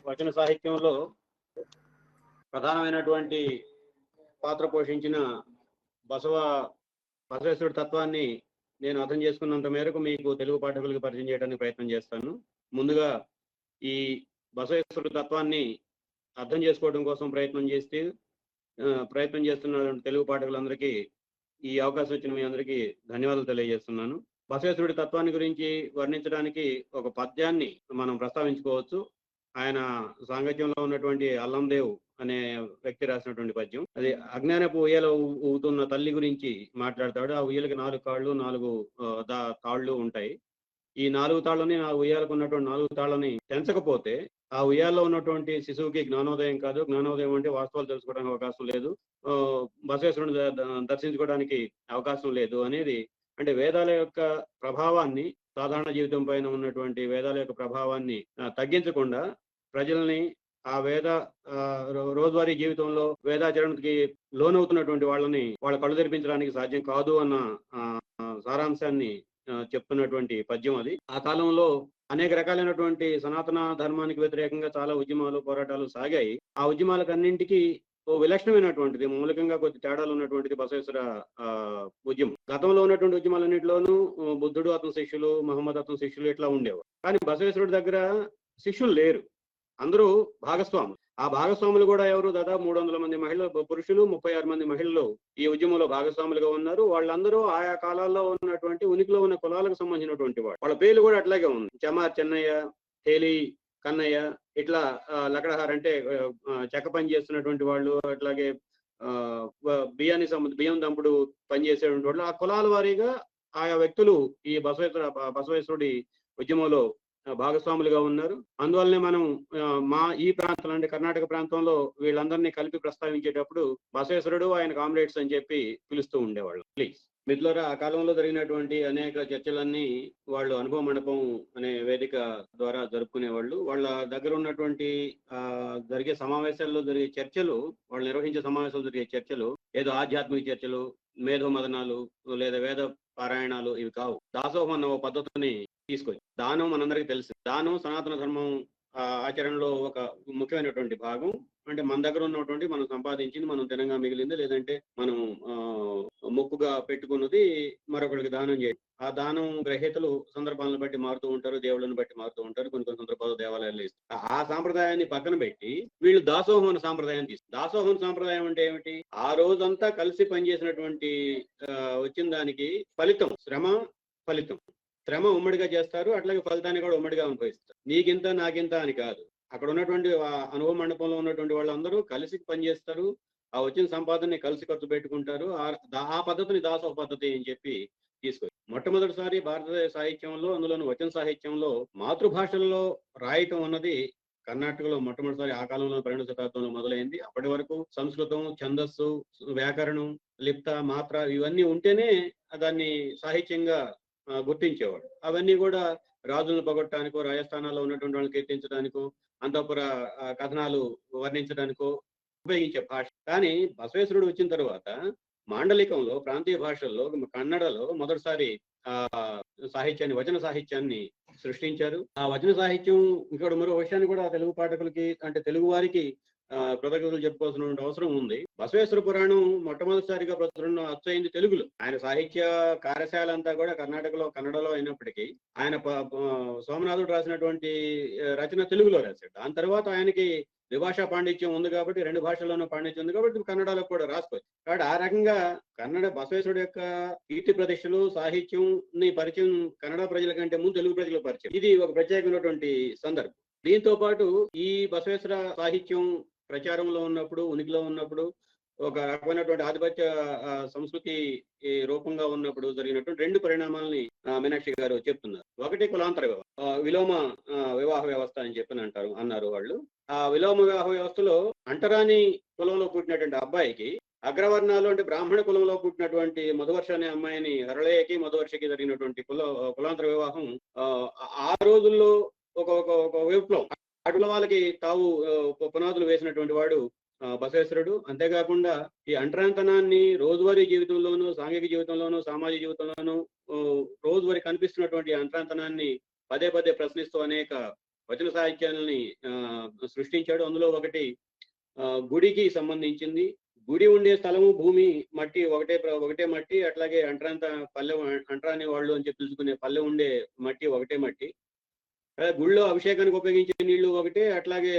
వచన సాహిత్యంలో ప్రధానమైనటువంటి పాత్ర పోషించిన బసవేశ్వరుడి తత్వాన్ని నేను అర్థం చేసుకున్నంత మేరకు మీకు తెలుగు పాఠకులకు పరిచయం చేయడానికి ప్రయత్నం చేస్తాను. ముందుగా ఈ బసవేశ్వరుడి తత్వాన్ని అర్థం చేసుకోవడం కోసం ప్రయత్నం చేస్తున్న తెలుగు పాఠకులందరికీ ఈ అవకాశం ఇచ్చిన మీ అందరికీ ధన్యవాదాలు తెలియజేస్తున్నాను. బసవేశ్వరుడి తత్వాన్ని గురించి వర్ణించడానికి ఒక పద్యాన్ని మనం ప్రస్తావించుకోవచ్చు. ఆయన సాంగత్యంలో ఉన్నటువంటి అల్లందేవ్ అనే వ్యక్తి రాసినటువంటి పద్యం. అది అజ్ఞానపు ఉయ్యాల ఊగుతున్న తల్లి గురించి మాట్లాడతాడు. ఆ ఉయ్యలకి 4 కాళ్ళు 4 తాళ్ళు ఉంటాయి. ఈ 4 తాళ్ళని ఆ ఉయ్యాలకు ఉన్నటువంటి 4 తాళ్ళని తెంచకపోతే ఆ ఉయ్యాల్లో ఉన్నటువంటి శిశువుకి జ్ఞానోదయం కాదు. జ్ఞానోదయం అంటే వాస్తవాలు తెలుసుకోవడానికి అవకాశం లేదు, బసవేశ్వరుని దర్శించుకోవడానికి అవకాశం లేదు అనేది. అంటే వేదాల యొక్క ప్రభావాన్ని, సాధారణ జీవితం పైన ఉన్నటువంటి వేదాల యొక్క ప్రభావాన్ని తగ్గించకుండా ప్రజల్ని ఆ రోజువారీ జీవితంలో వేదాచరణకి లోనవుతున్నటువంటి వాళ్ళ కళ్ళు తెరిపించడానికి సాధ్యం కాదు అన్న సారాంశాన్ని చెప్తున్నటువంటి పద్యం అది. ఆ కాలంలో అనేక రకాలైనటువంటి సనాతన ధర్మానికి వ్యతిరేకంగా చాలా ఉద్యమాలు, పోరాటాలు సాగాయి. ఆ ఉద్యమాలకన్నింటికి ఓ విలక్షణమైనటువంటిది, మౌలికంగా కొద్ది తేడాలు ఉన్నటువంటిది బసవేశ్వర ఉద్యమం. గతంలో ఉన్నటువంటి ఉద్యమాలన్నింటిలోనూ బుద్ధుడు అతని శిష్యులు, మహమ్మద్ అతని శిష్యులు ఇట్లా ఉండేవారు. కానీ బసవేశ్వరుడి దగ్గర శిష్యులు లేరు, అందరూ భాగస్వాములు. ఆ భాగస్వాములు కూడా ఎవరు? దాదాపు 300 మంది పురుషులు, 36 మంది మహిళలు ఈ ఉద్యమంలో భాగస్వాములుగా ఉన్నారు. వాళ్ళందరూ ఆయా కాలాల్లో ఉన్నటువంటి ఉనికిలో ఉన్న కులాలకు సంబంధించినటువంటి వాళ్ళ పేర్లు కూడా అట్లాగే ఉంది. చమార్ చెన్నయ్య, హేలి కన్నయ్య, ఇట్లా లకడహార్ అంటే చెక్క పని చేస్తున్నటువంటి వాళ్ళు, అట్లాగే బియ్యం దంపుడు పనిచేసేటువంటి వాళ్ళు, ఆ కులాల వారీగా ఆయా వ్యక్తులు ఈ బసవేశ్వరుడి ఉద్యమంలో భాగస్వాములుగా ఉన్నారు. అందువల్లనే మనం ఈ ప్రాంతంలో అంటే కర్ణాటక ప్రాంతంలో వీళ్ళందరినీ కలిపి ప్రస్తావించేటప్పుడు బసవేశ్వరుడు ఆయన కామ్రేడ్స్ అని చెప్పి పిలుస్తూ ఉండేవాళ్ళు. ప్లీజ్ మిత్రులారా, ఆ కాలంలో జరిగినటువంటి అనేక చర్చలన్నీ వాళ్ళు అనుభవ మండపం అనే వేదిక ద్వారా జరుపుకునేవాళ్ళు. వాళ్ళ దగ్గర ఉన్నటువంటి జరిగే సమావేశాల్లో జరిగే చర్చలు, వాళ్ళు నిర్వహించే సమావేశాలు జరిగే చర్చలు ఏదో ఆధ్యాత్మిక చర్చలు, మేధో మదనాలు లేదా వేద పారాయణాలు ఇవి కావు. దాసోహం అన్న పద్ధతిని తీసుకొని, దానం మనందరికీ తెలుసు. దానం సనాతన ధర్మం ఆచరణలో ఒక ముఖ్యమైనటువంటి భాగం. అంటే మన దగ్గర ఉన్నటువంటి మనం సంపాదించింది మనం తినంగా మిగిలింది, లేదంటే మనం మొక్కుగా పెట్టుకున్నది మరొకరికి దానం చేయాలి. ఆ దానం గ్రహీతలు సందర్భాలను బట్టి మారుతూ ఉంటారు, దేవుళ్ళని బట్టి మారుతూ ఉంటారు. కొన్ని సందర్భాలు దేవాలయాల్లో ఇస్తారు. ఆ సాంప్రదాయాన్ని పక్కన పెట్టి వీళ్ళు దాసోహం అనే సాంప్రదాయాన్ని తీసుకు. దాసోహం సాంప్రదాయం అంటే ఏమిటి? ఆ రోజంతా కలిసి పనిచేసినటువంటి వచ్చిన దానికి ఫలితం, ఫలితం శ్రమ ఉమ్మడిగా చేస్తారు, అట్లాగే ఫలితాన్ని కూడా ఉమ్మడిగా అనుభవిస్తారు. నీకింత నాకింత అని కాదు. అక్కడ ఉన్నటువంటి అనుభవ మండపంలో ఉన్నటువంటి వాళ్ళందరూ కలిసి పనిచేస్తారు. ఆ వచ్చిన సంపాదనని కలిసి ఖర్చు పెట్టుకుంటారు. ఆ పద్ధతిని దాసోహ పద్ధతి అని చెప్పి తీసుకొచ్చి మొట్టమొదటిసారి భారతదేశ సాహిత్యంలో, అందులోని వచన సాహిత్యంలో మాతృభాషల్లో రాయటం అన్నది కర్ణాటకలో మొట్టమొదటిసారి ఆ కాలంలో 12వ శతాబ్దంలో మొదలైంది. అప్పటి వరకు సంస్కృతం, ఛందస్సు, వ్యాకరణం, లిప్త, మాత్ర ఇవన్నీ ఉంటేనే దాన్ని సాహిత్యంగా గుర్తించేవాడు. అవన్నీ కూడా రాజులను పొగొట్టడానికో, రాజస్థానాల్లో ఉన్నటువంటి వాళ్ళని కీర్తించడానికో, అంతఃపుర కథనాలు వర్ణించడానికో ఉపయోగించే భాష. కానీ బసవేశ్వరుడు వచ్చిన తర్వాత మాండలికంలో, ప్రాంతీయ భాషల్లో, కన్నడలో మొదటిసారి సాహిత్యాన్ని, వచన సాహిత్యాన్ని సృష్టించారు. ఆ వచన సాహిత్యం ఇక్కడ మరో విషయాన్ని కూడా తెలుగు పాఠకులకి, అంటే తెలుగు వారికి కృతజ్ఞతలు చెప్పుకోవాల్సిన అవసరం ఉంది. బసవేశ్వర పురాణం మొట్టమొదటిసారిగా ప్రచురణ అచ్చయింది తెలుగులో. ఆయన సాహిత్య కార్యశాల అంతా కూడా కన్నడలో అయినప్పటికీ ఆయన సోమనాథుడు రాసినటువంటి రచన తెలుగులో రాశాడు. దాని తర్వాత ఆయనకి ద్విభాషా పాండిత్యం ఉంది కాబట్టి, 2 భాషల్లోనూ పాండిత్యం ఉంది కాబట్టి కన్నడలో కూడా రాసుకోవచ్చు. కాబట్టి ఆ రకంగా బసవేశ్వరుడు యొక్క కీర్తి ప్రతిష్టలు, సాహిత్యం పరిచయం కన్నడ ప్రజల కంటే ముందు తెలుగు ప్రజలకు పరిచయం. ఇది ఒక ప్రత్యేకమైనటువంటి సందర్భం. దీంతో పాటు ఈ బసవేశ్వర సాహిత్యం ప్రచారంలో ఉన్నప్పుడు, ఉనికిలో ఉన్నప్పుడు, ఒక రకమైనటువంటి ఆధిపత్య సంస్కృతి రూపంగా ఉన్నప్పుడు జరిగినటువంటి 2 పరిణామాలని మీనాక్షి గారు చెప్తున్నారు. ఒకటి కులాంతర విలోమ వివాహ వ్యవస్థ అని చెప్పి అన్నారు వాళ్ళు. ఆ విలోమ వివాహ వ్యవస్థలో అంటరాని కులంలో పుట్టినటువంటి అబ్బాయికి అగ్రవర్ణాలు అంటే బ్రాహ్మణ కులంలో పుట్టినటువంటి మధువర్ష అనే అమ్మాయిని హరళయ్యకి మధువర్షకి జరిగినటువంటి కులాంతర వివాహం ఆ రోజుల్లో ఒక విప్లవం. అటుల వాళ్ళకి తావు పునాదులు వేసినటువంటి వాడు బసవేశ్వరుడు. అంతేకాకుండా ఈ అంటరాంతనాన్ని రోజువారీ జీవితంలోనూ, సాంఘిక జీవితంలోనూ, సామాజిక జీవితంలోనూ రోజువారీ కనిపిస్తున్నటువంటి అంటరాంతనాన్ని పదే ప్రశ్నిస్తూ అనేక వచన సాహిత్యాలని సృష్టించాడు. అందులో ఒకటి గుడికి సంబంధించింది. గుడి ఉండే స్థలము, భూమి, మట్టి ఒకటే మట్టి. అట్లాగే అంటరాంత పల్లె, అంటరాని వాళ్ళు అని చెప్పి పిలుచుకునే పల్లె ఉండే మట్టి ఒకటే మట్టి. గుళ్ళో అభిషేకానికి ఉపయోగించే నీళ్లు ఒకటే, అట్లాగే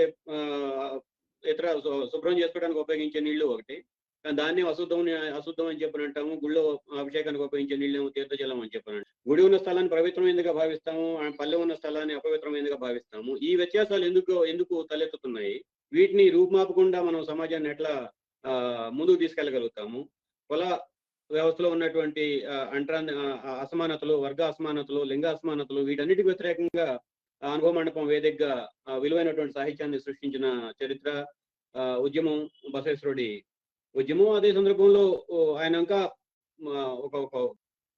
ఇతర శుభ్రం చేసుకోవడానికి ఉపయోగించే నీళ్లు ఒకటి. దాన్ని అశుద్ధం అని చెప్పని అంటాము. గుళ్ళో అభిషేకానికి ఉపయోగించే నీళ్ళేమో తీర్థజలం అని చెప్పని అంటాము. గుడి ఉన్న స్థలాన్ని పవిత్రమైనదిగా భావిస్తాము, పల్లె ఉన్న స్థలాన్ని అపవిత్రమైనదిగా భావిస్తాము. ఈ వ్యత్యాసాలు ఎందుకు తలెత్తుతున్నాయి? వీటిని రూపుమాపకుండా మనం సమాజాన్ని ఎట్లా ముందుకు తీసుకెళ్ళగలుగుతాము? కుల వ్యవస్థలో ఉన్నటువంటి అసమానతలు, వర్గ అసమానతలు, లింగ అసమానతలు, వీటన్నిటికి వ్యతిరేకంగా అనుభవ మండపం వేదికగా విలువైనటువంటి సాహిత్యాన్ని సృష్టించిన చరిత్ర, ఉద్యమం బసవేశ్వరుడి ఉద్యమం. అదే సందర్భంలో ఆయన ఇంకా ఒక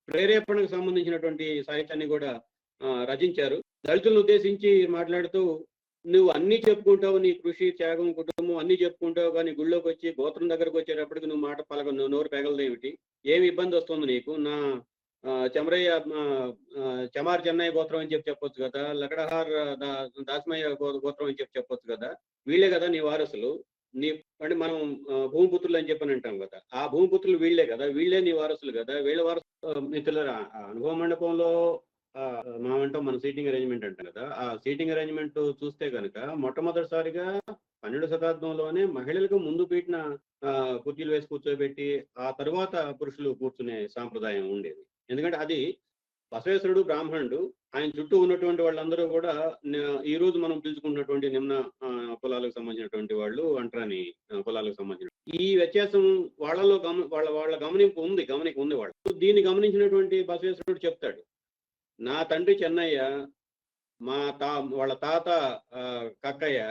ప్రేరేపణకు సంబంధించినటువంటి సాహిత్యాన్ని కూడా రచించారు. దళితులను ఉద్దేశించి మాట్లాడుతూ, నువ్వు అన్ని చెప్పుకుంటావు, నీ కృషి, త్యాగం, కుటుంబం అన్ని చెప్పుకుంటావు, కానీ గుళ్ళోకి వచ్చి గోత్రం దగ్గరకు వచ్చేటప్పటికి నువ్వు మాట నువ్వు నోరు పెగలదేమిటి? ఏమి ఇబ్బంది వస్తుంది నీకు? నా చెమరయ్య చెమార్ చెన్నయ్య గోత్రం అని చెప్పొచ్చు కదా, లకడహార్ దాస్మయ్య గోత్రం అని చెప్పొచ్చు కదా, వీళ్ళే కదా నీ వారసులు. అంటే మనం భూమిపుత్రులు అని చెప్పని అంటాం కదా, ఆ భూమిపుత్రులు వీళ్ళే కదా, వీళ్ళే నీ వారసులు కదా, వీళ్ళ వారసు. మిత్రులారా, అనుభవ మండపంలో మామంటాం మన సీటింగ్ అరేంజ్మెంట్ అంటాం కదా, ఆ సీటింగ్ అరేంజ్మెంట్ చూస్తే కనుక మొట్టమొదటిసారిగా 12వ శతాబ్దంలోనే మహిళలకు ముందు పీటిన కుర్చీలు వేసి కూర్చోబెట్టి ఆ తరువాత పురుషులు కూర్చునే సాంప్రదాయం ఉండేది. ఎందుకంటే అది బసవేశ్వరుడు బ్రాహ్మణుడు, ఆయన చుట్టూ ఉన్నటువంటి వాళ్ళందరూ కూడా ఈ రోజు మనం పిలుచుకున్నటువంటి నిమ్న కులాలకు సంబంధించినటువంటి వాళ్ళు, అంటరాని కులాలకు సంబంధించిన. ఈ వ్యత్యాసం వాళ్ళలో వాళ్ళ గమనిక ఉంది వాళ్ళు. దీన్ని గమనించినటువంటి బసవేశ్వరుడు చెప్తాడు, నా తండ్రి చెన్నయ్య, వాళ్ళ తాత కక్కయ్య,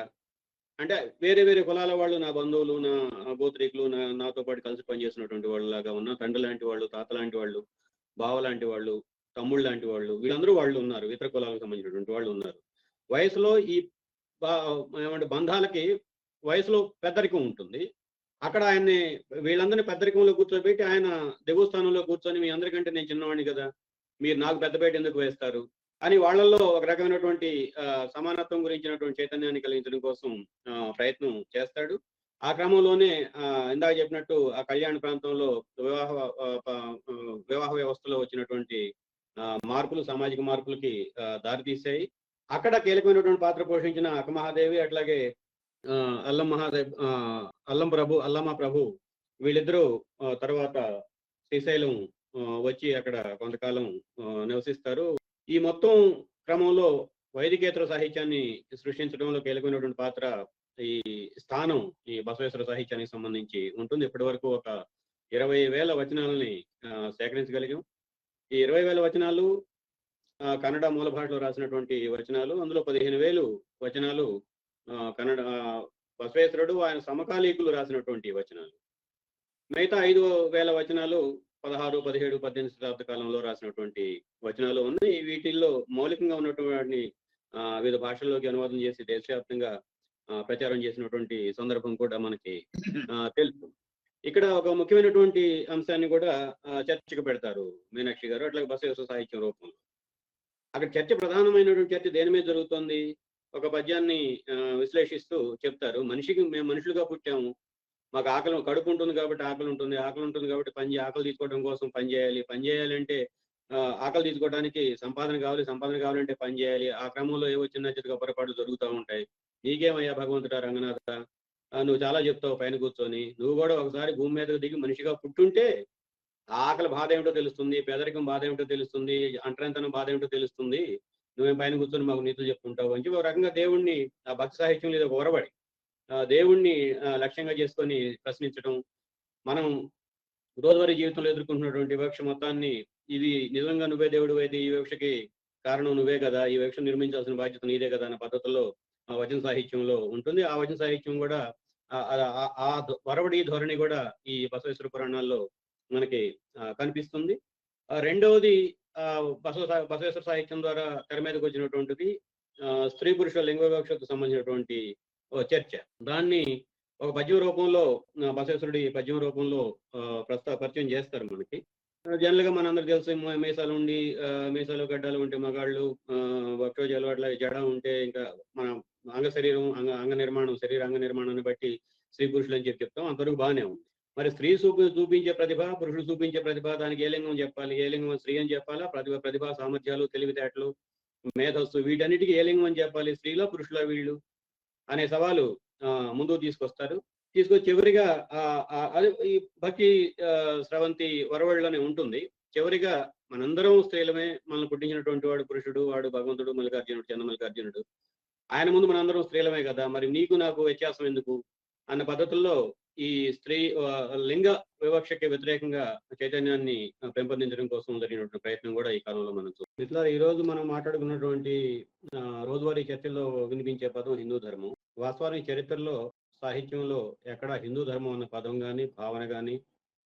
అంటే వేరే వేరే కులాల వాళ్ళు నా బంధువులు, నా గోత్రీకులు, నాతో పాటు కలిసి పనిచేసినటువంటి వాళ్ళలాగా ఉన్న తండ్రి లాంటి వాళ్ళు, తాత లాంటి వాళ్ళు, బావ లాంటి వాళ్ళు, తమ్ముళ్ళు లాంటి వాళ్ళు, వీళ్ళందరూ వాళ్ళు ఉన్నారు. ఇతర కులాలకు సంబంధించినటువంటి వాళ్ళు ఉన్నారు. వయసులో ఈ ఏమంటే బంధాలకి వయసులో పెద్దరికం ఉంటుంది. అక్కడ ఆయన్ని వీళ్ళందరినీ పెద్దరికంలో కూర్చోబెట్టి ఆయన దిగువ స్థానంలో కూర్చొని, మీ అందరికంటే నేను చిన్నవాడిని కదా, మీరు నాకు పెద్దపేట ఎందుకు వేస్తారు అని వాళ్ళల్లో ఒక రకమైనటువంటి సమానత్వం గురించినటువంటి చైతన్యాన్ని కలిగించడం కోసం ప్రయత్నం చేస్తాడు. ఆ క్రమంలోనే ఇందాక చెప్పినట్టు ఆ కళ్యాణ ప్రాంతంలో వివాహ వ్యవస్థలో వచ్చినటువంటి మార్పులు, సామాజిక మార్పులకి దారితీశాయి. అక్కడ కీలకమైనటువంటి పాత్ర పోషించిన అక్కమహాదేవి, అట్లాగే అల్లమ్మ ప్రభు, వీళ్ళిద్దరూ తర్వాత శ్రీశైలం వచ్చి అక్కడ కొంతకాలం నివసిస్తారు. ఈ మొత్తం క్రమంలో వైదికేతర సాహిత్యాన్ని సృష్టించడంలో కీలకమైనటువంటి పాత్ర, ఈ స్థానం ఈ బసవేశ్వర సాహిత్యానికి సంబంధించి ఉంటుంది. ఇప్పటి వరకు ఒక 20,000 వచనాలని సేకరించగలిగాం. ఈ 20,000 వచనాలు కన్నడ మూల భాషలో రాసినటువంటి వచనాలు. అందులో 15,000 వచనాలు కన్నడ బసవేశ్వరుడు ఆయన సమకాలీకులు రాసినటువంటి వచనాలు. మిగతా 5,000 వచనాలు 16, 17, 18 శతాబ్ద కాలంలో రాసినటువంటి వచనాలు ఉన్నాయి. వీటిల్లో మౌలికంగా ఉన్నటువంటి వివిధ భాషల్లోకి అనువాదం చేసి దేశవ్యాప్తంగా ప్రచారం చేసినటువంటి సందర్భం కూడా మనకి తెలుసు. ఇక్కడ ఒక ముఖ్యమైనటువంటి అంశాన్ని కూడా చర్చకు పెడతారు మీనాక్షి గారు, అట్లాగే బసవేశ్వర సాహిత్యం రూపంలో. అక్కడ ప్రధానమైనటువంటి చర్చ దేని మీద జరుగుతుంది? ఒక పద్యాన్ని విశ్లేషిస్తూ చెప్తారు, మేము మనుషులుగా పుట్టాము, మాకు కడుపు ఉంటుంది కాబట్టి ఆకలి ఉంటుంది కాబట్టి ఆకలి తీసుకోవడం కోసం పని చేయాలి అంటే ఆకలి తీసుకోవడానికి సంపాదన కావాలంటే పని చేయాలి. ఆ క్రమంలో ఏవో చిన్న చిన్న పొరపాట్లు జరుగుతూ ఉంటాయి. నీకేమయ్యా భగవంతుడా రంగనాథ, నువ్వు చాలా చెప్తావు పైన కూర్చొని, నువ్వు కూడా ఒకసారి భూమి మీదకు దిగి మనిషిగా పుట్టుంటే ఆకలి బాధ ఏమిటో తెలుస్తుంది, పేదరికం బాధ ఏమిటో తెలుస్తుంది, అంటరంతనం బాధ ఏమిటో తెలుస్తుంది, నువ్వేం పైన కూర్చొని మాకు నీతులు చెప్పుకుంటావు అని చెప్పి ఒక రకంగా దేవుణ్ణి ఆ భక్తి సాహిత్యం లేదా ఒక ఒరబడి దేవుణ్ణి లక్ష్యంగా చేసుకొని ప్రశ్నించడం. మనం రోజువారీ జీవితంలో ఎదుర్కొంటున్నటువంటి వివక్ష మొత్తాన్ని, ఇది నిజంగా నువ్వే దేవుడు అయితే ఈ వివక్షకి కారణం నువ్వే కదా, ఈ వివక్ష నిర్మించాల్సిన బాధ్యత నీదే కదా అన్న పద్ధతుల్లో వచన సాహిత్యంలో ఉంటుంది. ఆ వచన సాహిత్యం కూడా ఆ వరవడి ధోరణి కూడా ఈ బసవేశ్వర పురాణాల్లో మనకి కనిపిస్తుంది. రెండవది బసవేశ్వర సాహిత్యం ద్వారా తెర మీదకి వచ్చినటువంటిది స్త్రీ పురుష లింగ వివక్షకు సంబంధించినటువంటి చర్చ. దాన్ని ఒక పద్యం రూపంలో బసవేశ్వరుడి పద్యం రూపంలో పరిచయం చేస్తారు మనకి. జనరల్ గా మనందరికి తెలుసు మీసాలు ఉండి మీసాలు గడ్డాలు ఉంటే మగాళ్ళు, వక్షోజాలు అట్లా జడ ఉంటే ఇంకా మన అంగ శరీరం అంగ నిర్మాణం శరీర అంగ నిర్మాణాన్ని బట్టి స్త్రీ పురుషులు అని చెప్తాం. అంతవరకు బాగానే ఉంది. మరి స్త్రీ చూపించే ప్రతిభ, పురుషుడు చూపించే ప్రతిభ, దానికి ఏ లింగం చెప్పాలి? ఏ లింగం స్త్రీ అని చెప్పాలా? ప్రతిభ సామర్థ్యాలు, తెలివితేటలు, మేధస్సు వీటన్నిటికీ ఏ లింగం అని చెప్పాలి? స్త్రీలో పురుషుల వీళ్ళు అనే సవాలు ముందుకు తీసుకొస్తారు. తీసుకొచ్చి చివరిగా అదే ఈ భక్తి స్రవంతి వరవడిలోనే ఉంటుంది. చివరిగా మనందరం స్త్రీలమే, మనల్ని పుట్టించినటువంటి వాడు పురుషుడు, వాడు భగవంతుడు, మల్లికార్జునుడు, చంద్రమల్లికార్జునుడు. ఆయన ముందు మనందరం స్త్రీలమే కదా, మరి నీకు నాకు వ్యత్యాసం ఎందుకు అన్న పద్ధతుల్లో ఈ స్త్రీ లింగ వివక్షకి వ్యతిరేకంగా చైతన్యాన్ని పెంపొందించడం కోసం జరిగినటువంటి ప్రయత్నం కూడా ఈ కాలంలో మనం చూస్తాం. ఇట్లా ఈ రోజు మనం మాట్లాడుకున్నటువంటి రోజువారీ చర్చల్లో వినిపించే పదం హిందూ ధర్మం. వాస్తవానికి చరిత్రలో, సాహిత్యంలో ఎక్కడా హిందూ ధర్మం అన్న పదం కానీ, భావన కానీ,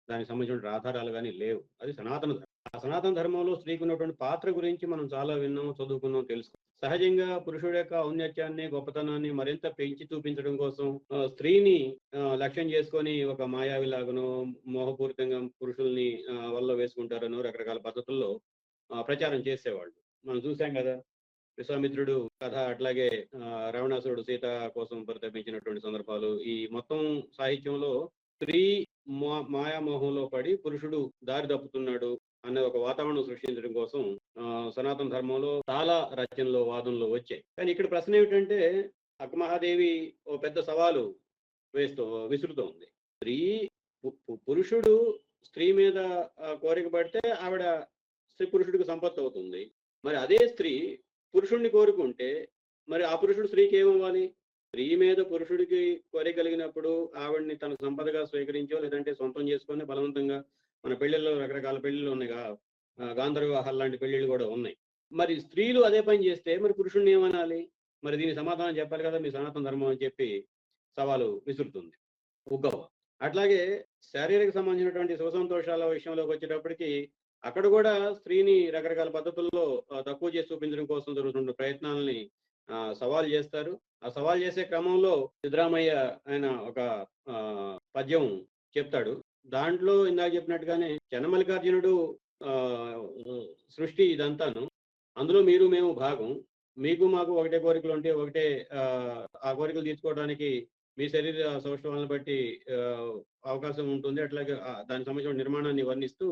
దానికి సంబంధించిన ఆధారాలు కానీ లేవు. అది సనాతన ధర్మం. ఆ సనాతన ధర్మంలో స్త్రీకి ఉన్నటువంటి పాత్ర గురించి మనం చాలా విన్నాం, చదువుకున్నాం, తెలుసుకున్నాం. సహజంగా పురుషుడి యొక్క ఔన్నత్యాన్ని, గొప్పతనాన్ని మరింత పెంచి చూపించడం కోసం స్త్రీని లక్ష్యం చేసుకొని ఒక మాయావిలాగనో, మోహపూరితంగా పురుషుల్ని వల్ల వేసుకుంటారనో రకరకాల పద్ధతుల్లో ప్రచారం చేసేవాళ్ళు. మనం చూసాం కదా, విశ్వామిత్రుడు కథ, అట్లాగే రావణాసురుడు సీత కోసం పరితపించినటువంటి సందర్భాలు. ఈ మొత్తం సాహిత్యంలో స్త్రీ మాయామోహంలో పడి పురుషుడు దారి తప్పుతున్నాడు అనే ఒక వాతావరణం సృష్టించడం కోసం సనాతన ధర్మంలో చాలా రచనలు, వాదనలు వచ్చాయి. కానీ ఇక్కడ ప్రశ్న ఏమిటంటే, అక్కమహాదేవి ఓ పెద్ద సవాలు విసురుతోంది. పురుషుడు స్త్రీ మీద కోరిక పడితే ఆవిడ స్త్రీ పురుషుడికి సంపత్తి అవుతుంది. మరి అదే స్త్రీ పురుషుణ్ణి కోరుకుంటే మరి ఆ పురుషుడు స్త్రీకి ఏమవ్వాలి? స్త్రీ మీద పురుషుడికి కోరిక కలిగినప్పుడు ఆవిడ్ని తన సంపదగా స్వీకరించో, లేదంటే సొంతం చేసుకొని బలవంతంగా, మన పెళ్లిళ్ళలో రకరకాల పెళ్లిళ్ళు ఉన్నాయి, గాంధర్వ వివాహాలు లాంటి పెళ్లిళ్ళు కూడా ఉన్నాయి. మరి స్త్రీలు అదే పని చేస్తే మరి పురుషుణ్ణి ఏమనాలి? మరి దీనికి సమాధానం చెప్పాలి కదా మీ సనాతన ధర్మం అని చెప్పి సవాలు విసురుతుంది ఉగ్గవ. అట్లాగే శారీరక సంబంధించినటువంటి సుఖ సంతోషాల విషయంలోకి వచ్చేటప్పటికి అక్కడ కూడా స్త్రీని రకరకాల పద్ధతుల్లో తక్కువ చేసి చూపించడం కోసం జరుగుతున్న ప్రయత్నాలని సవాల్ చేస్తారు. ఆ సవాల్ చేసే క్రమంలో సిద్ధరామయ్య ఆయన ఒక పద్యం చెప్తాడు. దాంట్లో ఇందాక చెప్పినట్టుగానే చంద్రమల్లికార్జునుడు సృష్టి ఇదంతాను, అందులో మీరు మేము భాగం, మీకు మాకు ఒకటే కోరికలు ఉంటే ఒకటే ఆ కోరికలు తీర్చుకోవడానికి మీ శరీర సౌష్ఠవాలను బట్టి అవకాశం ఉంటుంది. అట్లాగే దానికి సంబంధించిన నిర్మాణాన్ని వర్ణిస్తూ,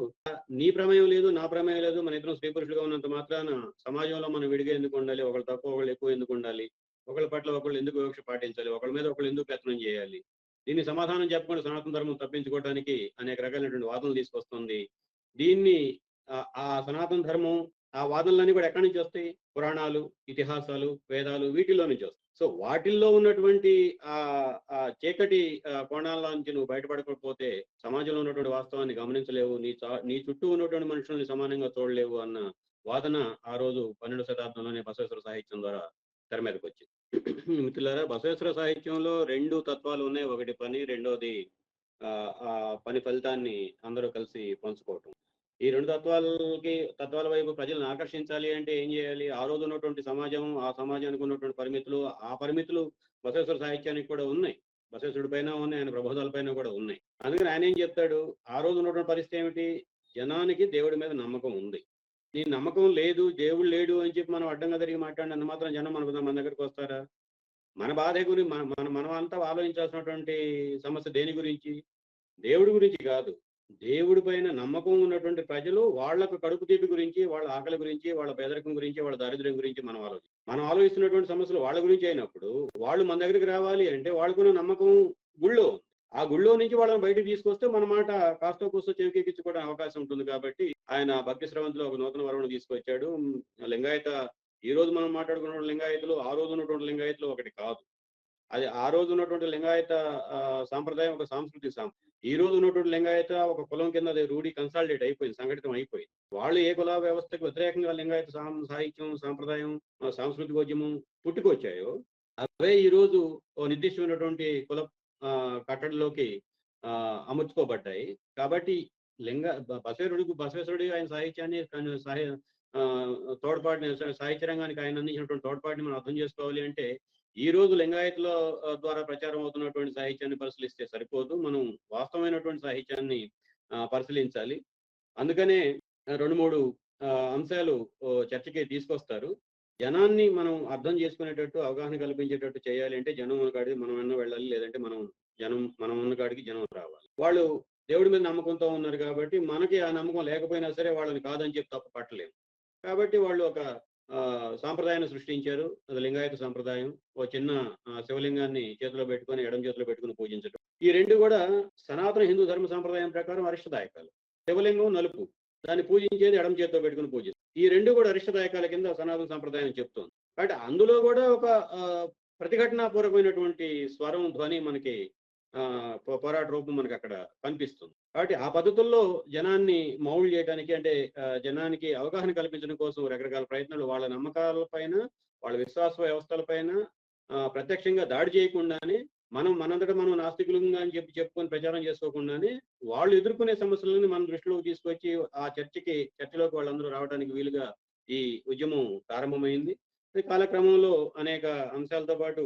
నీ ప్రమేయం లేదు, నా ప్రమేయం లేదు, మన ఇద్దరం స్త్రీ పురుషులుగా ఉన్నంత మాత్రాన సమాజంలో మనం విడిగా ఎందుకు ఉండాలి, ఒకళ్ళు తక్కువ ఒకళ్ళు ఎక్కువ ఎందుకు ఉండాలి, ఒకళ్ళ పట్ల ఒకళ్ళు ఎందుకు వివక్ష పాటించాలి, ఒకళ్ళ మీద ఒకళ్ళు ఎందుకు పెత్తనం చేయాలి, దీన్ని సమాధానం చెప్పకుండా సనాతన ధర్మం తప్పించుకోవడానికి అనేక రకాలైనటువంటి వాదనలు తీసుకొస్తుంది. దీన్ని ఆ సనాతన ధర్మం, ఆ వాదనలన్నీ కూడా ఎక్కడి నుంచి వస్తాయి? పురాణాలు, ఇతిహాసాలు, వేదాలు, వీటిల్లో నుంచి వస్తాయి. సో వాటిల్లో ఉన్నటువంటి ఆ చీకటి కోణాల నుంచి నువ్వు బయటపడకపోతే సమాజంలో ఉన్నటువంటి వాస్తవాన్ని గమనించలేవు, నీ చుట్టూ ఉన్నటువంటి మనుషుల్ని సమానంగా చూడలేవు అన్న వాదన ఆ రోజు 12వ శతాబ్దంలోనే బసవేశ్వర సాహిత్యం ద్వారా తెర మీదకి వచ్చింది. మిత్రులారా, బసవేశ్వర సాహిత్యంలో 2 తత్వాలు ఉన్నాయి. ఒకటి పని, రెండోది ఆ పని ఫలితాన్ని అందరూ కలిసి పంచుకోవటం. ఈ 2 తత్వాల వైపు ప్రజలను ఆకర్షించాలి అంటే ఏం చేయాలి? ఆ రోజు ఉన్నటువంటి సమాజం, ఆ సమాజానికి ఉన్నటువంటి పరిమితులు, ఆ పరిమితులు బసవేశ్వర సాహిత్యానికి కూడా ఉన్నాయి. బసవేశ్వరుడి పైన ఉన్నాయి, ఆయన ప్రబోధాల పైన కూడా ఉన్నాయి. అందుకని ఆయన ఏం చెప్తాడు? ఆ రోజు ఉన్నటువంటి పరిస్థితి ఏమిటి? జనానికి దేవుడి మీద నమ్మకం ఉంది. నీ నమ్మకం లేదు, దేవుడు లేడు అని చెప్పి మనం అడ్డంగా తిరిగి మాట్లాడినంత మాత్రం జనం మన దగ్గరికి వస్తారా? మన బాధ గురించి మనం అంతా ఆలోచించాల్సినటువంటి సమస్య దేని గురించి? దేవుడి గురించి కాదు. దేవుడి పైన నమ్మకం ఉన్నటువంటి ప్రజలు వాళ్లకు కడుపు తీపి గురించి, వాళ్ళ ఆకలి గురించి, వాళ్ళ పేదరికం గురించి, వాళ్ళ దారిద్ర్యం గురించి మనం ఆలోచిస్తున్నటువంటి సమస్యలు వాళ్ళ గురించి అయినప్పుడు వాళ్ళు మన దగ్గరికి రావాలి అంటే వాళ్ళకున్న నమ్మకం గుళ్ళో, ఆ గుళ్ళో నుంచి వాళ్ళని బయటకు తీసుకొస్తే మన మాట కాస్తో కూస్తో చెవికెక్కించుకోవడం అవకాశం ఉంటుంది. కాబట్టి ఆయన భక్తి స్రవంతిలో ఒక నూతన వరవను తీసుకొచ్చాడు. లింగాయత, ఈ రోజు మనం మాట్లాడుకున్న లింగాయతులు ఆ రోజు ఉన్నటువంటి లింగాయతులు ఒకటి కాదు. అది ఆ రోజు ఉన్నటువంటి లింగాయత సాంప్రదాయం ఒక సాంస్కృతిక ఈ రోజు ఉన్నటువంటి లింగాయత ఒక కులం కింద అది రూఢి కన్సాలిడేట్ అయిపోయింది, సంఘటితం అయిపోయింది. వాళ్ళు ఏ కుల వ్యవస్థకు వ్యతిరేకంగా లింగాయత సాహిత్యం, సాంప్రదాయం, సాంస్కృతికోద్యమం పుట్టుకొచ్చాయో అవే ఈ రోజు నిర్దిష్టమైనటువంటి కుల కట్టడిలోకి అమర్చుకోబడ్డాయి. కాబట్టి బసవేశ్వరుడు ఆయన సాహిత్యాన్ని తోడ్పాటుని, సాహిత్య రంగానికి ఆయన అందించినటువంటి తోడ్పాటుని మనం అర్థం చేసుకోవాలి అంటే ఈ రోజు లింగాయతుల ద్వారా ప్రచారం అవుతున్నటువంటి సాహిత్యాన్ని పరిశీలిస్తే సరిపోదు. మనం వాస్తవమైనటువంటి సాహిత్యాన్ని పరిశీలించాలి. అందుకనే 2-3 అంశాలు చర్చకి తీసుకొస్తారు. జనాన్ని మనం అర్థం చేసుకునేటట్టు, అవగాహన కల్పించేటట్టు చేయాలి అంటే జనం ఉన్న కాడికి మనం అన్నా వెళ్ళాలి. లేదంటే మనం ఉన్న కాడికి జనం రావాలి. వాళ్ళు దేవుడి మీద నమ్మకంతో ఉన్నారు కాబట్టి మనకి ఆ నమ్మకం లేకపోయినా సరే వాళ్ళని కాదని చెప్పి తప్పు పట్టలేము. కాబట్టి వాళ్ళు ఒక సాంప్రదాయాన్ని సృష్టించారు. అది లింగాయత సాంప్రదాయం. ఓ చిన్న శివలింగాన్ని చేతిలో పెట్టుకొని, ఎడమ చేతిలో పెట్టుకొని పూజించడం. ఈ 2 కూడా సనాతన హిందూ ధర్మ సాంప్రదాయం ప్రకారం అరిష్టదాయకాలు. శివలింగం నలుపు. దాన్ని పూజించేది ఎడమ చేత్తో పెట్టుకొని పూజిస్తారు. ఈ 2 కూడా అరిష్టదాయకాల కింద సనాతన సంప్రదాయం చెప్తోంది. కాబట్టి అందులో కూడా ఒక ప్రతిఘటనాపూర్వకమైనటువంటి స్వరం, ధ్వని మనకి పోరాట రూపం మనకి అక్కడ కనిపిస్తుంది. కాబట్టి ఆ పద్ధతుల్లో జనాన్ని మౌల్డ్ చేయడానికి అంటే జనానికి అవగాహన కల్పించడం కోసం రకరకాల ప్రయత్నాలు వాళ్ళ నమ్మకాల పైన, వాళ్ళ విశ్వాస వ్యవస్థల పైన ప్రత్యక్షంగా దాడి చేయకుండానే మనంతటా మనం నాస్తికులుగా అని చెప్పుకొని ప్రచారం చేసుకోకుండానే వాళ్ళు ఎదుర్కొనే సమస్యలను మన దృష్టిలోకి తీసుకొచ్చి ఆ చర్చలోకి వాళ్ళందరూ రావడానికి వీలుగా ఈ ఉద్యమం ప్రారంభమైంది. కాలక్రమంలో అనేక అంశాలతో పాటు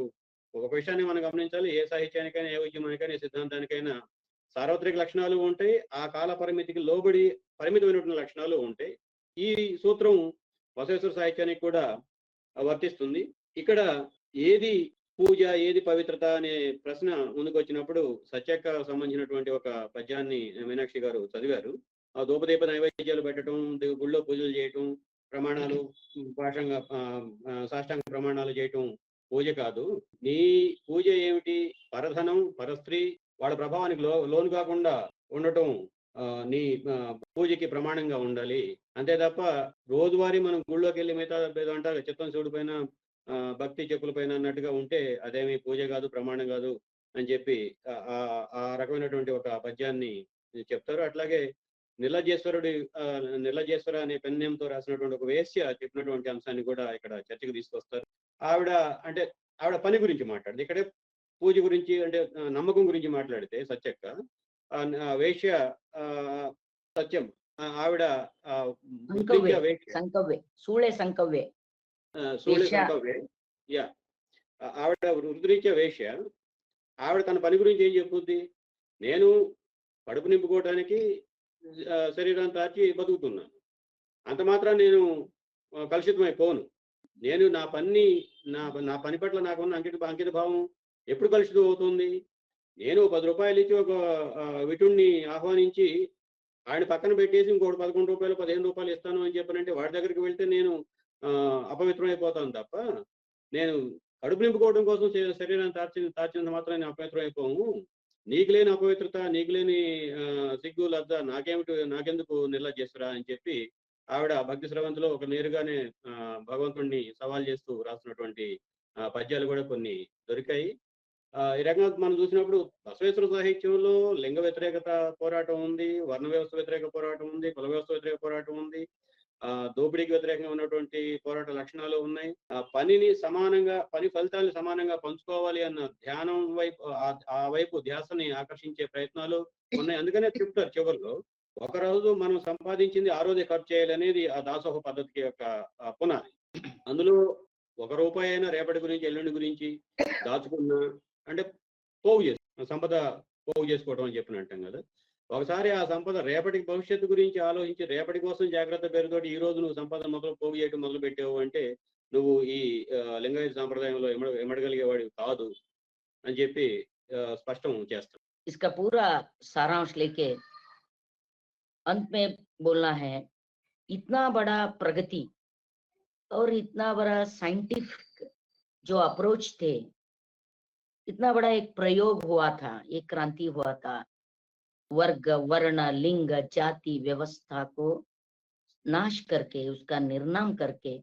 ఒక విషయాన్ని మనం గమనించాలి. ఏ సాహిత్యానికైనా, ఏ ఉద్యమానికైనా, ఏ సిద్ధాంతానికైనా సార్వత్రిక లక్షణాలు ఉంటాయి. ఆ కాల పరిమితికి లోబడి పరిమితమైనటువంటి లక్షణాలు ఉంటాయి. ఈ సూత్రం బసవేశ్వర సాహిత్యానికి కూడా వర్తిస్తుంది. ఇక్కడ ఏది పూజ, ఏది పవిత్రత అనే ప్రశ్న ముందుకొచ్చినప్పుడు సత్యక్క సంబంధించినటువంటి ఒక పద్యాన్ని మీనాక్షి గారు చదివారు. ఆ ధూపదీప నైవేద్యాలు పెట్టడం, గుళ్ళో పూజలు చేయటం, ప్రమాణాలు భాషంగా సాష్టాంగ ప్రమాణాలు చేయటం పూజ కాదు. నీ పూజ ఏమిటి? పరధనం, పరస్త్రీ వాళ్ళ ప్రభావానికి లోను కాకుండా ఉండటం నీ పూజకి ప్రమాణంగా ఉండాలి. అంతే తప్ప రోజువారీ మనం గుళ్ళోకి వెళ్ళి మిగతా ఏదో అంటారు చిత్తం శివుడి పైన భక్తి చెప్పుల పైన అన్నట్టుగా ఉంటే అదేమి పూజ కాదు, ప్రమాణం కాదు అని చెప్పి ఆ రకమైనటువంటి ఒక పద్యాన్ని చెప్తారు. అట్లాగే నిర్లజేశ్వర అనే పెన్నేంతో రాసినటువంటి ఒక వేశ్య చెప్పినటువంటి అంశాన్ని కూడా ఇక్కడ చర్చకు తీసుకొస్తారు. ఆవిడ పని గురించి మాట్లాడింది. ఇక్కడే పూజ గురించి అంటే నమ్మకం గురించి మాట్లాడితే సత్యక్క వేశ్య సత్యం ఆవిడ సూళే సంకవ్వే ఆవిడ వృత్తిరీత్యా వేశ్య. ఆవిడ తన పని గురించి ఏం చెప్పుద్ది? నేను కడుపు నింపుకోవడానికి శరీరాన్ని తాచి బతుకుతున్నాను. అంత మాత్రం నేను కలుషితమైపోను. నేను నా పని పట్ల నాకున్న అంకిత భావం ఎప్పుడు కలుషితం అవుతుంది? నేను 10 రూపాయలు ఇచ్చి ఒక విటుణ్ణి ఆహ్వానించి ఆయన పక్కన పెట్టేసి ఇంకోటి 11 రూపాయలు 15 రూపాయలు ఇస్తాను అని చెప్పనంటే వాడి దగ్గరికి వెళ్తే నేను అపవిత్రమైపోతాను తప్ప నేను కడుపు నింపుకోవడం కోసం శరీరాన్ని తాచినంత మాత్రం నేను అపవిత్రం అయిపోము. నీకు లేని అపవిత్రత, నీకు లేని సిగ్గు, లజ్జ నాకెందుకు నిర్లజ్జేస్తురా అని చెప్పి ఆవిడ భక్తి స్రవంతిలో ఒక నేరుగానే భగవంతుడిని సవాల్ చేస్తూ రాసినటువంటి పద్యాలు కూడా కొన్ని దొరికాయి. ఈ రకంగా మనం చూసినప్పుడు బసవేశ్వర సాహిత్యంలో లింగ వ్యతిరేకత పోరాటం ఉంది, వర్ణ వ్యవస్థ వ్యతిరేక పోరాటం ఉంది, కుల వ్యవస్థ వ్యతిరేక పోరాటం ఉంది, దోపిడీకి వ్యతిరేకంగా ఉన్నటువంటి పోరాట లక్షణాలు ఉన్నాయి. పని ఫలితాలను సమానంగా పంచుకోవాలి అన్న ధ్యానం వైపు ఆ వైపు ధ్యాసని ఆకర్షించే ప్రయత్నాలు ఉన్నాయి. అందుకనే చెప్తారు చివరిలో ఒక రోజు మనం సంపాదించింది ఆ రోజే ఖర్చు చేయాలి అనేది ఆ దాసోహ పద్ధతికి యొక్క పునాది. అందులో 1 రూపాయి అయినా రేపటి గురించి, ఎల్లుండి గురించి దాచుకున్నా అంటే సంపద పోగు చేసుకోవడం అని చెప్పిన అంటాం కదా. ఒకసారి ఆ సంపద రేపటికి భవిష్యత్తు గురించి ఆలోచించి రేపటి కోసం జాగ్రత్త పేరుతోటి ఈ రోజు నువ్వు సంపద పోగు చేయడం మొదలు పెట్టావు అంటే నువ్వు ఈ లింగాయత సాంప్రదాయంలో ఎమడగలిగేవాడు కాదు అని చెప్పి స్పష్టం చేస్తాం. इसका पूरा सारांश लेके अंत में बोलना है, इतना बड़ा प्रगति और इतना बड़ा साइंटिफिक जो अप्रोच थे, इतना बड़ा एक प्रयोग हुआ था, एक क्रांति हुआ था वर्ग, वर्ण, लिंग, जाति व्यवस्था को नाश करके, उसका निर्नाम करके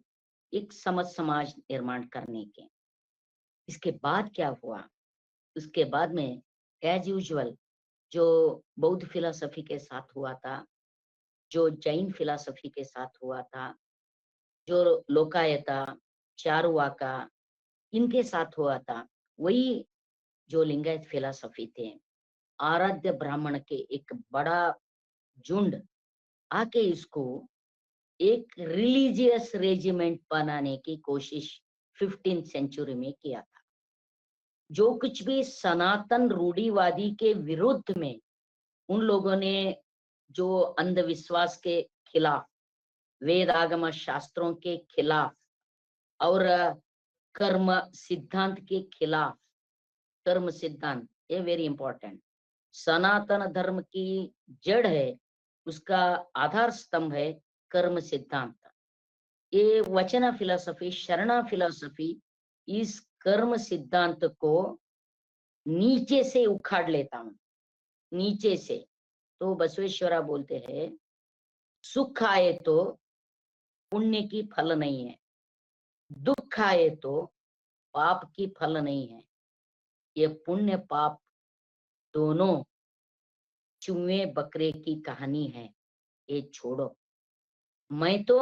एक समाज निर्माण करने के। इसके बाद क्या हुआ? उसके बाद में एज यूजुअल जो बौद्ध फिलॉसफी के साथ हुआ था, जो जैन फिलॉसफी के साथ हुआ था, जो लोकायता, चारुवाका इनके साथ हुआ था, वही जो लिंगायत फिलॉसफी थे, आराध्य ब्राह्मण के एक बड़ा झुंड आके इसको एक रिलीजियस रेजिमेंट बनाने की कोशिश 15th सेंचुरी में किया था। जो कुछ भी सनातन रूढ़िवादी के विरुद्ध में उन लोगों ने जो अंधविश्वास के खिलाफ, वेद आगम शास्त्रों के खिलाफ और कर्म सिद्धांत के खिलाफ, कर्म सिद्धांत ये वेरी इंपॉर्टेंट, सनातन धर्म की जड़ है, उसका आधार स्तंभ है कर्म सिद्धांत। ये वचना फिलॉसफी, शरणा फिलॉसफी इस कर्म सिद्धांत को नीचे से उखाड़ लेता हूं, नीचे से। तो बसवेश्वरा बोलते हैं सुख आए तो पुण्य की फल नहीं है, दुख आए तो पाप की फल नहीं है। ये पुण्य पाप दोनों चूहे बकरे की कहानी है, ये छोड़ो। मैं तो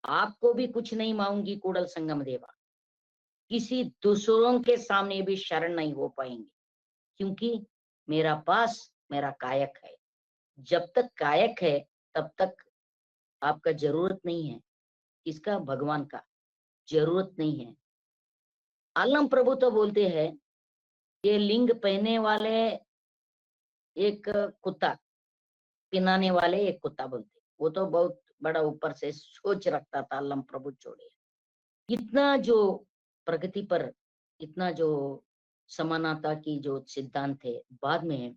आपको भी कुछ नहीं मांगूंगी कूड़ल संगम देवा, किसी दूसरों के सामने भी शरण नहीं हो पाएंगे, क्योंकि मेरा पास मेरा कायक है। जब तक कायक है तब तक आपका जरूरत नहीं है, किसका? भगवान का जरूरत नहीं है। आलम प्रभु तो बोलते हैं ये लिंग पहने वाले एक कुत्ता, पिनाने वाले एक कुत्ता बोलते, वो तो बहुत बड़ा ऊपर से सोच रखता था आलम प्रभु छोड़े। इतना जो प्रगति पर, इतना जो समानता की जो सिद्धांत थे, बाद में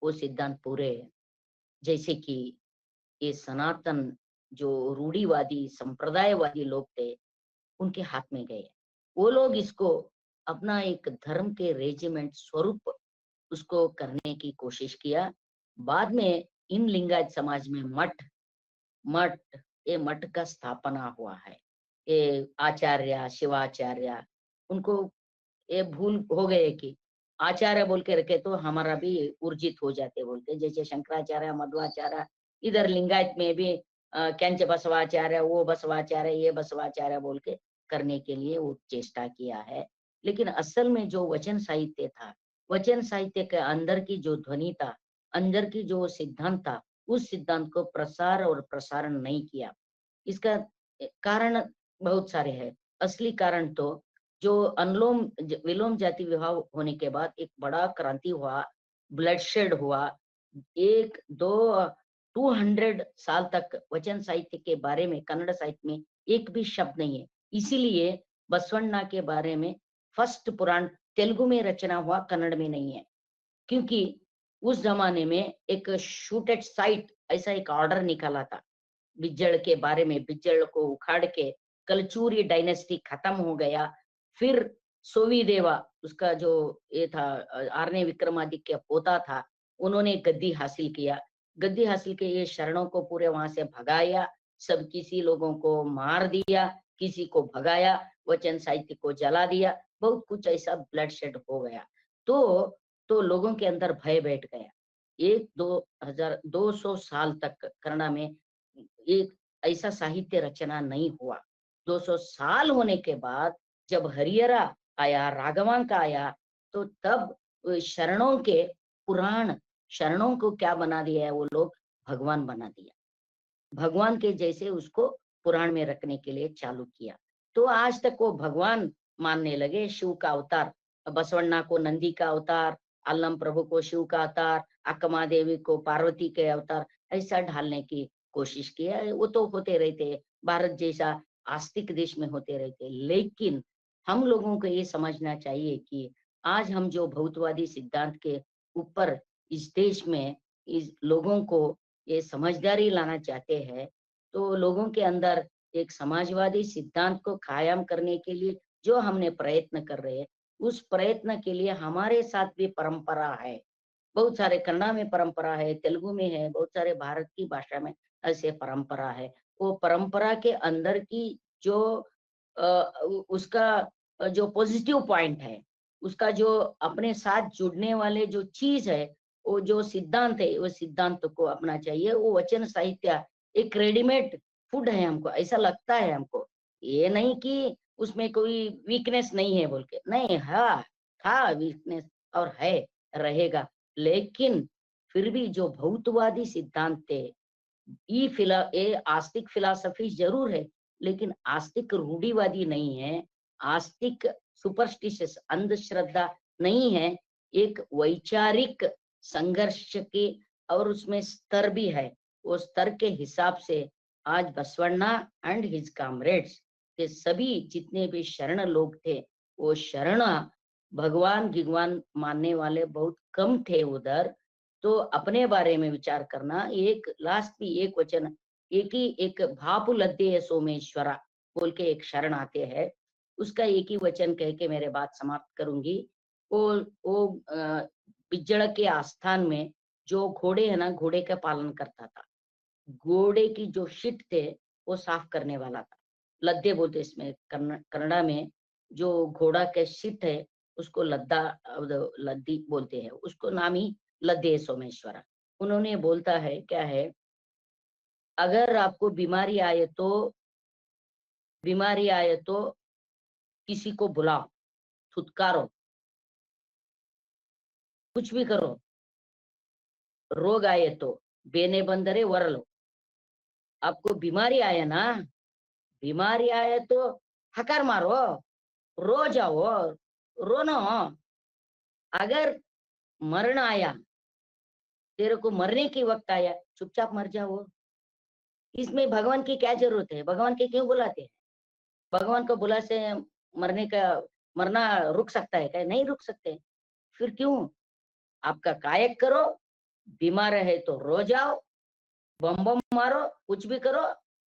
वो सिद्धांत पूरे, जैसे कि ये सनातन जो रूढ़िवादी संप्रदायवादी लोग थे उनके हाथ में गए। वो लोग इसको अपना एक धर्म के रेजिमेंट स्वरूप उसको करने की कोशिश किया। बाद में इन लिंगायत समाज में मठ मठ ये मठ का स्थापना हुआ है। ये आचार्य शिवाचार्य, उनको ये भूल हो गए कि आचार्य बोल के रखे तो हमारा भी ऊर्जित हो जाते बोलते, जैसे शंकराचार्य मध्वाचार्य, इधर लिंगायत में भी कैंच बसवाचार्य, वो बसवाचार्य, ये बसवाचार्य बोल के करने के लिए वो चेष्टा किया है। लेकिन असल में जो वचन साहित्य था, वचन साहित्य के अंदर की जो ध्वनि था, अंदर की जो सिद्धांत था, उस सिद्धांत को प्रसार और प्रसारण नहीं किया। इसका कारण बहुत सारे हैं। असली कारण तो जो अनुलोम विलोम जाति विवाह होने के बाद एक बड़ा क्रांति हुआ, ब्लडशेड हुआ। एक दो 200 साल तक वचन साहित्य के बारे में कन्नड़ साहित्य में एक भी शब्द नहीं है। इसीलिए बसवण्णा के बारे में फर्स्ट पुराण तेलुगु में रचना हुआ, कन्नड़ में नहीं है, क्योंकि उस जमाने में एक शूटेड साइट ऐसा एक ऑर्डर निकाला था बिज्जड़ के बारे में। बिज्जड़ को उखाड़ के कलचूरी डायनेस्टी खत्म हो गया। फिर सोवी देवा, उसका जो ये था आर्य विक्रमादित्य पोता था, उन्होंने गद्दी हासिल किया। गद्दी हासिल के ये शरणों को पूरे वहां से भगाया, सब किसी लोगों को मार दिया, किसी को भगाया, वचन साहित्य को जला दिया, बहुत कुछ ऐसा ब्लडशेड हो गया। तो लोगों के अंदर भय बैठ गया। 200 साल तक कन्नड़ में एक ऐसा साहित्य रचना नहीं हुआ। 200 साल होने के बाद जब हरिहरा आया, राघवांक आया, तो तब शरणों के पुराण, शरणों को क्या बना दिया है वो लोग? भगवान बना दिया, भगवान के जैसे उसको पुराण में रखने के लिए चालू किया। तो आज तक वो भगवान मानने लगे, शिव का अवतार, बसवण्णा को नंदी का अवतार, अल्लम प्रभु को शिव का अवतार, अक्कमा देवी को पार्वती के अवतार, ऐसा ढालने की कोशिश किया। वो तो होते रहते, भारत जैसा आस्तिक देश में होते रहते। लेकिन हम लोगों को ये समझना चाहिए कि आज हम जो भौतवादी सिद्धांत के ऊपर इस देश में इस लोगों को ये समझदारी लाना चाहते हैं, तो लोगों के अंदर एक समाजवादी सिद्धांत को कायम करने के लिए जो हमने प्रयत्न कर रहे हैं, उस प्रयत्न के लिए हमारे साथ भी परंपरा है। बहुत सारे कन्नड़ा में परंपरा है, तेलुगु में है, बहुत सारे भारत की भाषा में ऐसे परंपरा है। वो परंपरा के अंदर की जो उसका जो पॉजिटिव पॉइंट है, उसका जो अपने साथ जुड़ने वाले जो चीज है, वो जो सिद्धांत है, वो सिद्धांत को अपना चाहिए। वो वचन साहित्य एक रेडीमेड फूड है, हमको ऐसा लगता है। हमको ये नहीं कि उसमें कोई वीकनेस नहीं है बोल के, नहीं, हाँ था वीकनेस और है, रहेगा। लेकिन फिर भी जो भौतवादी सिद्धांत थे, ये आस्तिक फिलॉसफी जरूर है, लेकिन आस्तिक रूढ़िवादी नहीं है, आस्तिक सुपरस्टिशियस अंधश्रद्धा नहीं है, एक वैचारिक संघर्ष के और उसमें स्तर भी है। वो स्तर के हिसाब से आज बसवण्णा एंड हिज कामरेड्स के सभी जितने भी शरण लोग थे, वो शरण भगवान गिगवान मानने वाले बहुत कम थे उधर। तो अपने बारे में विचार करना, एक लास्ट भी एक वचन, एक भापु लद्दे सोमेश्वरा बोल के एक शरण आते हैं, उसका एक ही वचन कह के मेरे बात समाप्त करूंगी। वो बिज्जड़ के आस्थान में जो घोड़े है ना, घोड़े का पालन करता था, घोड़े की जो शिट थे वो साफ करने वाला था। लद्दे बोलते इसमें कन्नड़ा में, जो घोड़ा के शिट है उसको लद्दा लद्दी बोलते हैं, उसको नाम ही लद्दे सोमेश्वरा। उन्होंने बोलता है क्या है, अगर आपको बीमारी आए तो किसी को बुलाओ, फुटकारो, कुछ भी करो। रोग आए तो बेने बंदरे वरलो, आपको बीमारी आए ना, बीमारी आए तो हकार मारो, रो जाओ, रोनो। अगर मरण आया, तेरे को मरने की वक्त आया, चुपचाप मर जाओ। इसमें भगवान की क्या जरूरत है? भगवान के क्यों बुलाते हैं? भगवान को बुला से मरना रुक सकता है क्या? नहीं रुक सकते। फिर क्यों? आपका कायक करो, बीमार है तो रो जाओ, बम बम मारो, कुछ भी करो,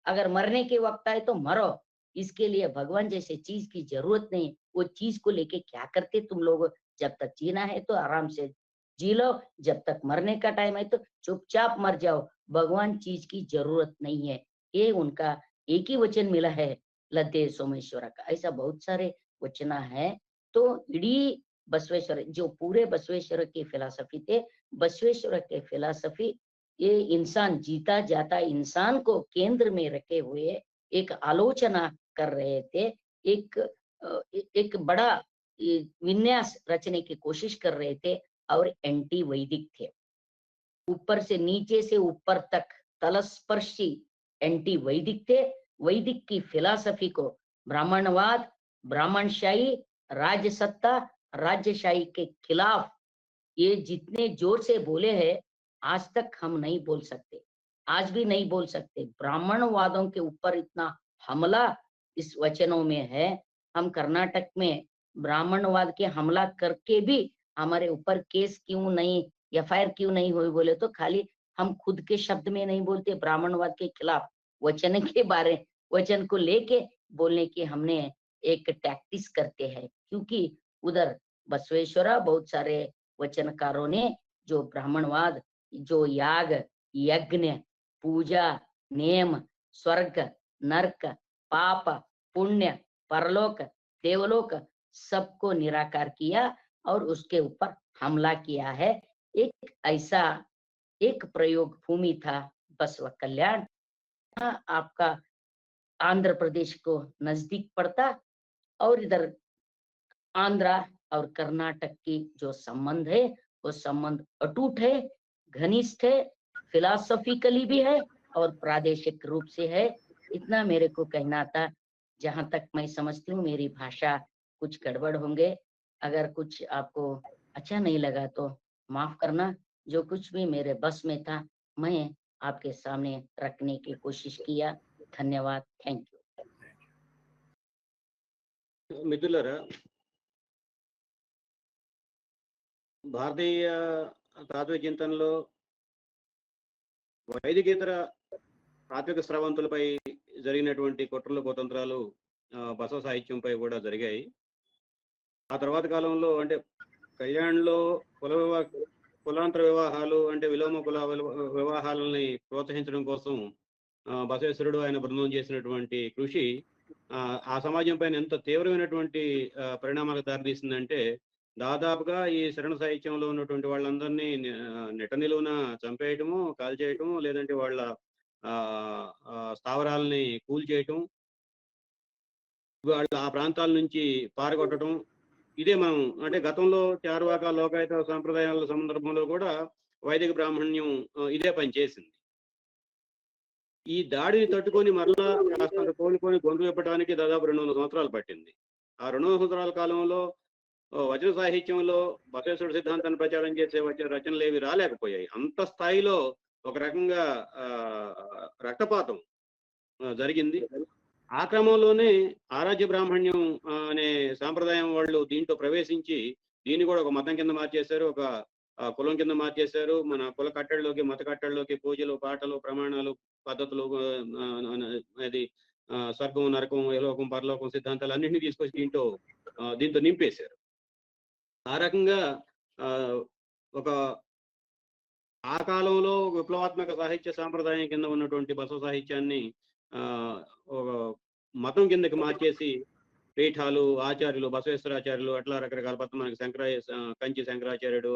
अगर मरने के वक्त आए तो मरो। इसके लिए भगवान जैसे चीज की जरूरत नहीं। वो चीज को लेके क्या करते तुम लोग? जब तक जीना है तो आराम से जी लो, जब तक मरने का टाइम है तो चुपचाप मर जाओ। भगवान चीज की जरूरत नहीं है। ये उनका एक ही वचन मिला है, लद्दे सोमेश्वरा का। ऐसा बहुत सारे वचना है। तो इडी बसवेश्वर, जो पूरे बसवेश्वर के फिलासफी थे, बसवेश्वर के फिलासफी ये इंसान, जीता जाता इंसान को केंद्र में रखे हुए एक आलोचना कर रहे थे। एक बड़ा विन्यास रचने की कोशिश कर रहे थे, और एंटी वैदिक थे। ऊपर से नीचे से ऊपर तक तलस्पर्शी एंटी वैदिक थे। वैदिक की फिलॉसफी को ब्राह्मणवाद, ब्राह्मणशाही, राजसत्ता, राज्यशाही के खिलाफ ये जितने जोर से बोले हैं, आज तक हम नहीं बोल सकते, आज भी नहीं बोल सकते। ब्राह्मणवादों के ऊपर इतना हमला इस वचनों में है। हम कर्नाटक में ब्राह्मणवाद के हमला करके भी हमारे ऊपर केस क्यों नहीं, एफआईआर क्यों नहीं हुई बोले तो खाली हम खुद के शब्द में नहीं बोलते, ब्राह्मणवाद के खिलाफ वचन के बारे, वचन को लेके बोलने की हमने एक टैक्टिस करते हैं। क्योंकि उधर बसवेश्वरा बहुत सारे वचनकारों ने जो ब्राह्मणवाद, जो याग, यज्ञ, पूजा, नेम, स्वर्ग, नरक, पाप, पुण्य, परलोक, देवलोक सबको निराकार किया और उसके ऊपर हमला किया है। एक ऐसा एक प्रयोग भूमि था बसव कल्याण। आपका आंध्र प्रदेश को नजदीक पड़ता, और इधर आंध्रा और कर्नाटक की जो संबंध है वो संबंध अटूट है, घनिष्ठ है, फिलॉसफिकली भी है और प्रादेशिक रूप से है। इतना मेरे को कहना था। जहां तक मैं समझती हूँ मेरी भाषा कुछ गड़बड़ होंगे, अगर कुछ आपको अच्छा नहीं लगा तो माफ करना। जो कुछ भी मेरे बस में था मैं आपके सामने रखने की कोशिश किया। धन्यवाद, थैंक यू। మిత్రులారా, భారతీయ తాత్విక చింతనలో వైదికేతర తాత్విక స్రవంతులపై జరిగినటువంటి కుట్రలు కుతంత్రాలు బసవ సాహిత్యంపై కూడా జరిగాయి. ఆ తర్వాత కాలంలో అంటే కళ్యాణ్లో కులాంతర వివాహాలు, అంటే విలోమ కుల వివాహాలని ప్రోత్సహించడం కోసం బసవేశ్వరుడు ఆయన బృందం చేసినటువంటి కృషి ఆ సమాజం పైన ఎంత తీవ్రమైనటువంటి పరిణామాలకు దారితీసిందంటే, దాదాపుగా ఈ శరణ సాహిత్యంలో ఉన్నటువంటి వాళ్ళందరినీ నిట నిలువున చంపేయటము, కాల్చేయటము, లేదంటే వాళ్ళ స్థావరాలని కూల్చేయటం, వాళ్ళ ఆ ప్రాంతాల నుంచి పారగొట్టడం. ఇదే మనం అంటే గతంలో చార్వాక లోకాయత సంప్రదాయాల సందర్భంలో కూడా వైదిక బ్రాహ్మణ్యం ఇదే పని చేసింది. ఈ దాడిని తట్టుకొని మరలా కాస్త కోలుకొని గొంతు విప్పడానికి దాదాపు 200 సంవత్సరాలు పట్టింది. ఆ 200 సంవత్సరాల కాలంలో వచన సాహిత్యంలో బసవేశ్వరుడు సిద్ధాంతాన్ని ప్రచారం చేసే రచనలు ఏవి రాలేకపోయాయి. అంత స్థాయిలో ఒక రకంగా రక్తపాతం జరిగింది. ఆ క్రమంలోనే ఆరాధ్య బ్రాహ్మణ్యం అనే సాంప్రదాయం వాళ్ళు దీంట్లో ప్రవేశించి దీన్ని కూడా ఒక మతం కింద మార్చేశారు, ఒక కులం కింద మార్చేశారు. మన కుల కట్టడిలోకి, మత కట్టడిలోకి పూజలు, పాటలు, ప్రమాణాలు, పద్ధతులు, అది స్వర్గం, నరకం, యలోకం, పరలోకం సిద్ధాంతాలు అన్నింటినీ తీసుకొచ్చి దీంతో నింపేశారు. ఆ రకంగా ఒక ఆ కాలంలో విప్లవాత్మక సాహిత్య సాంప్రదాయం కింద ఉన్నటువంటి బసవ సాహిత్యాన్ని ఒక మతం కిందకి మార్చేసి పీఠాలు, ఆచార్యులు, బసవేశ్వరాచార్యులు అట్లా రకరకాల పద్ధతి మనకి కంచి శంకరాచార్యుడు,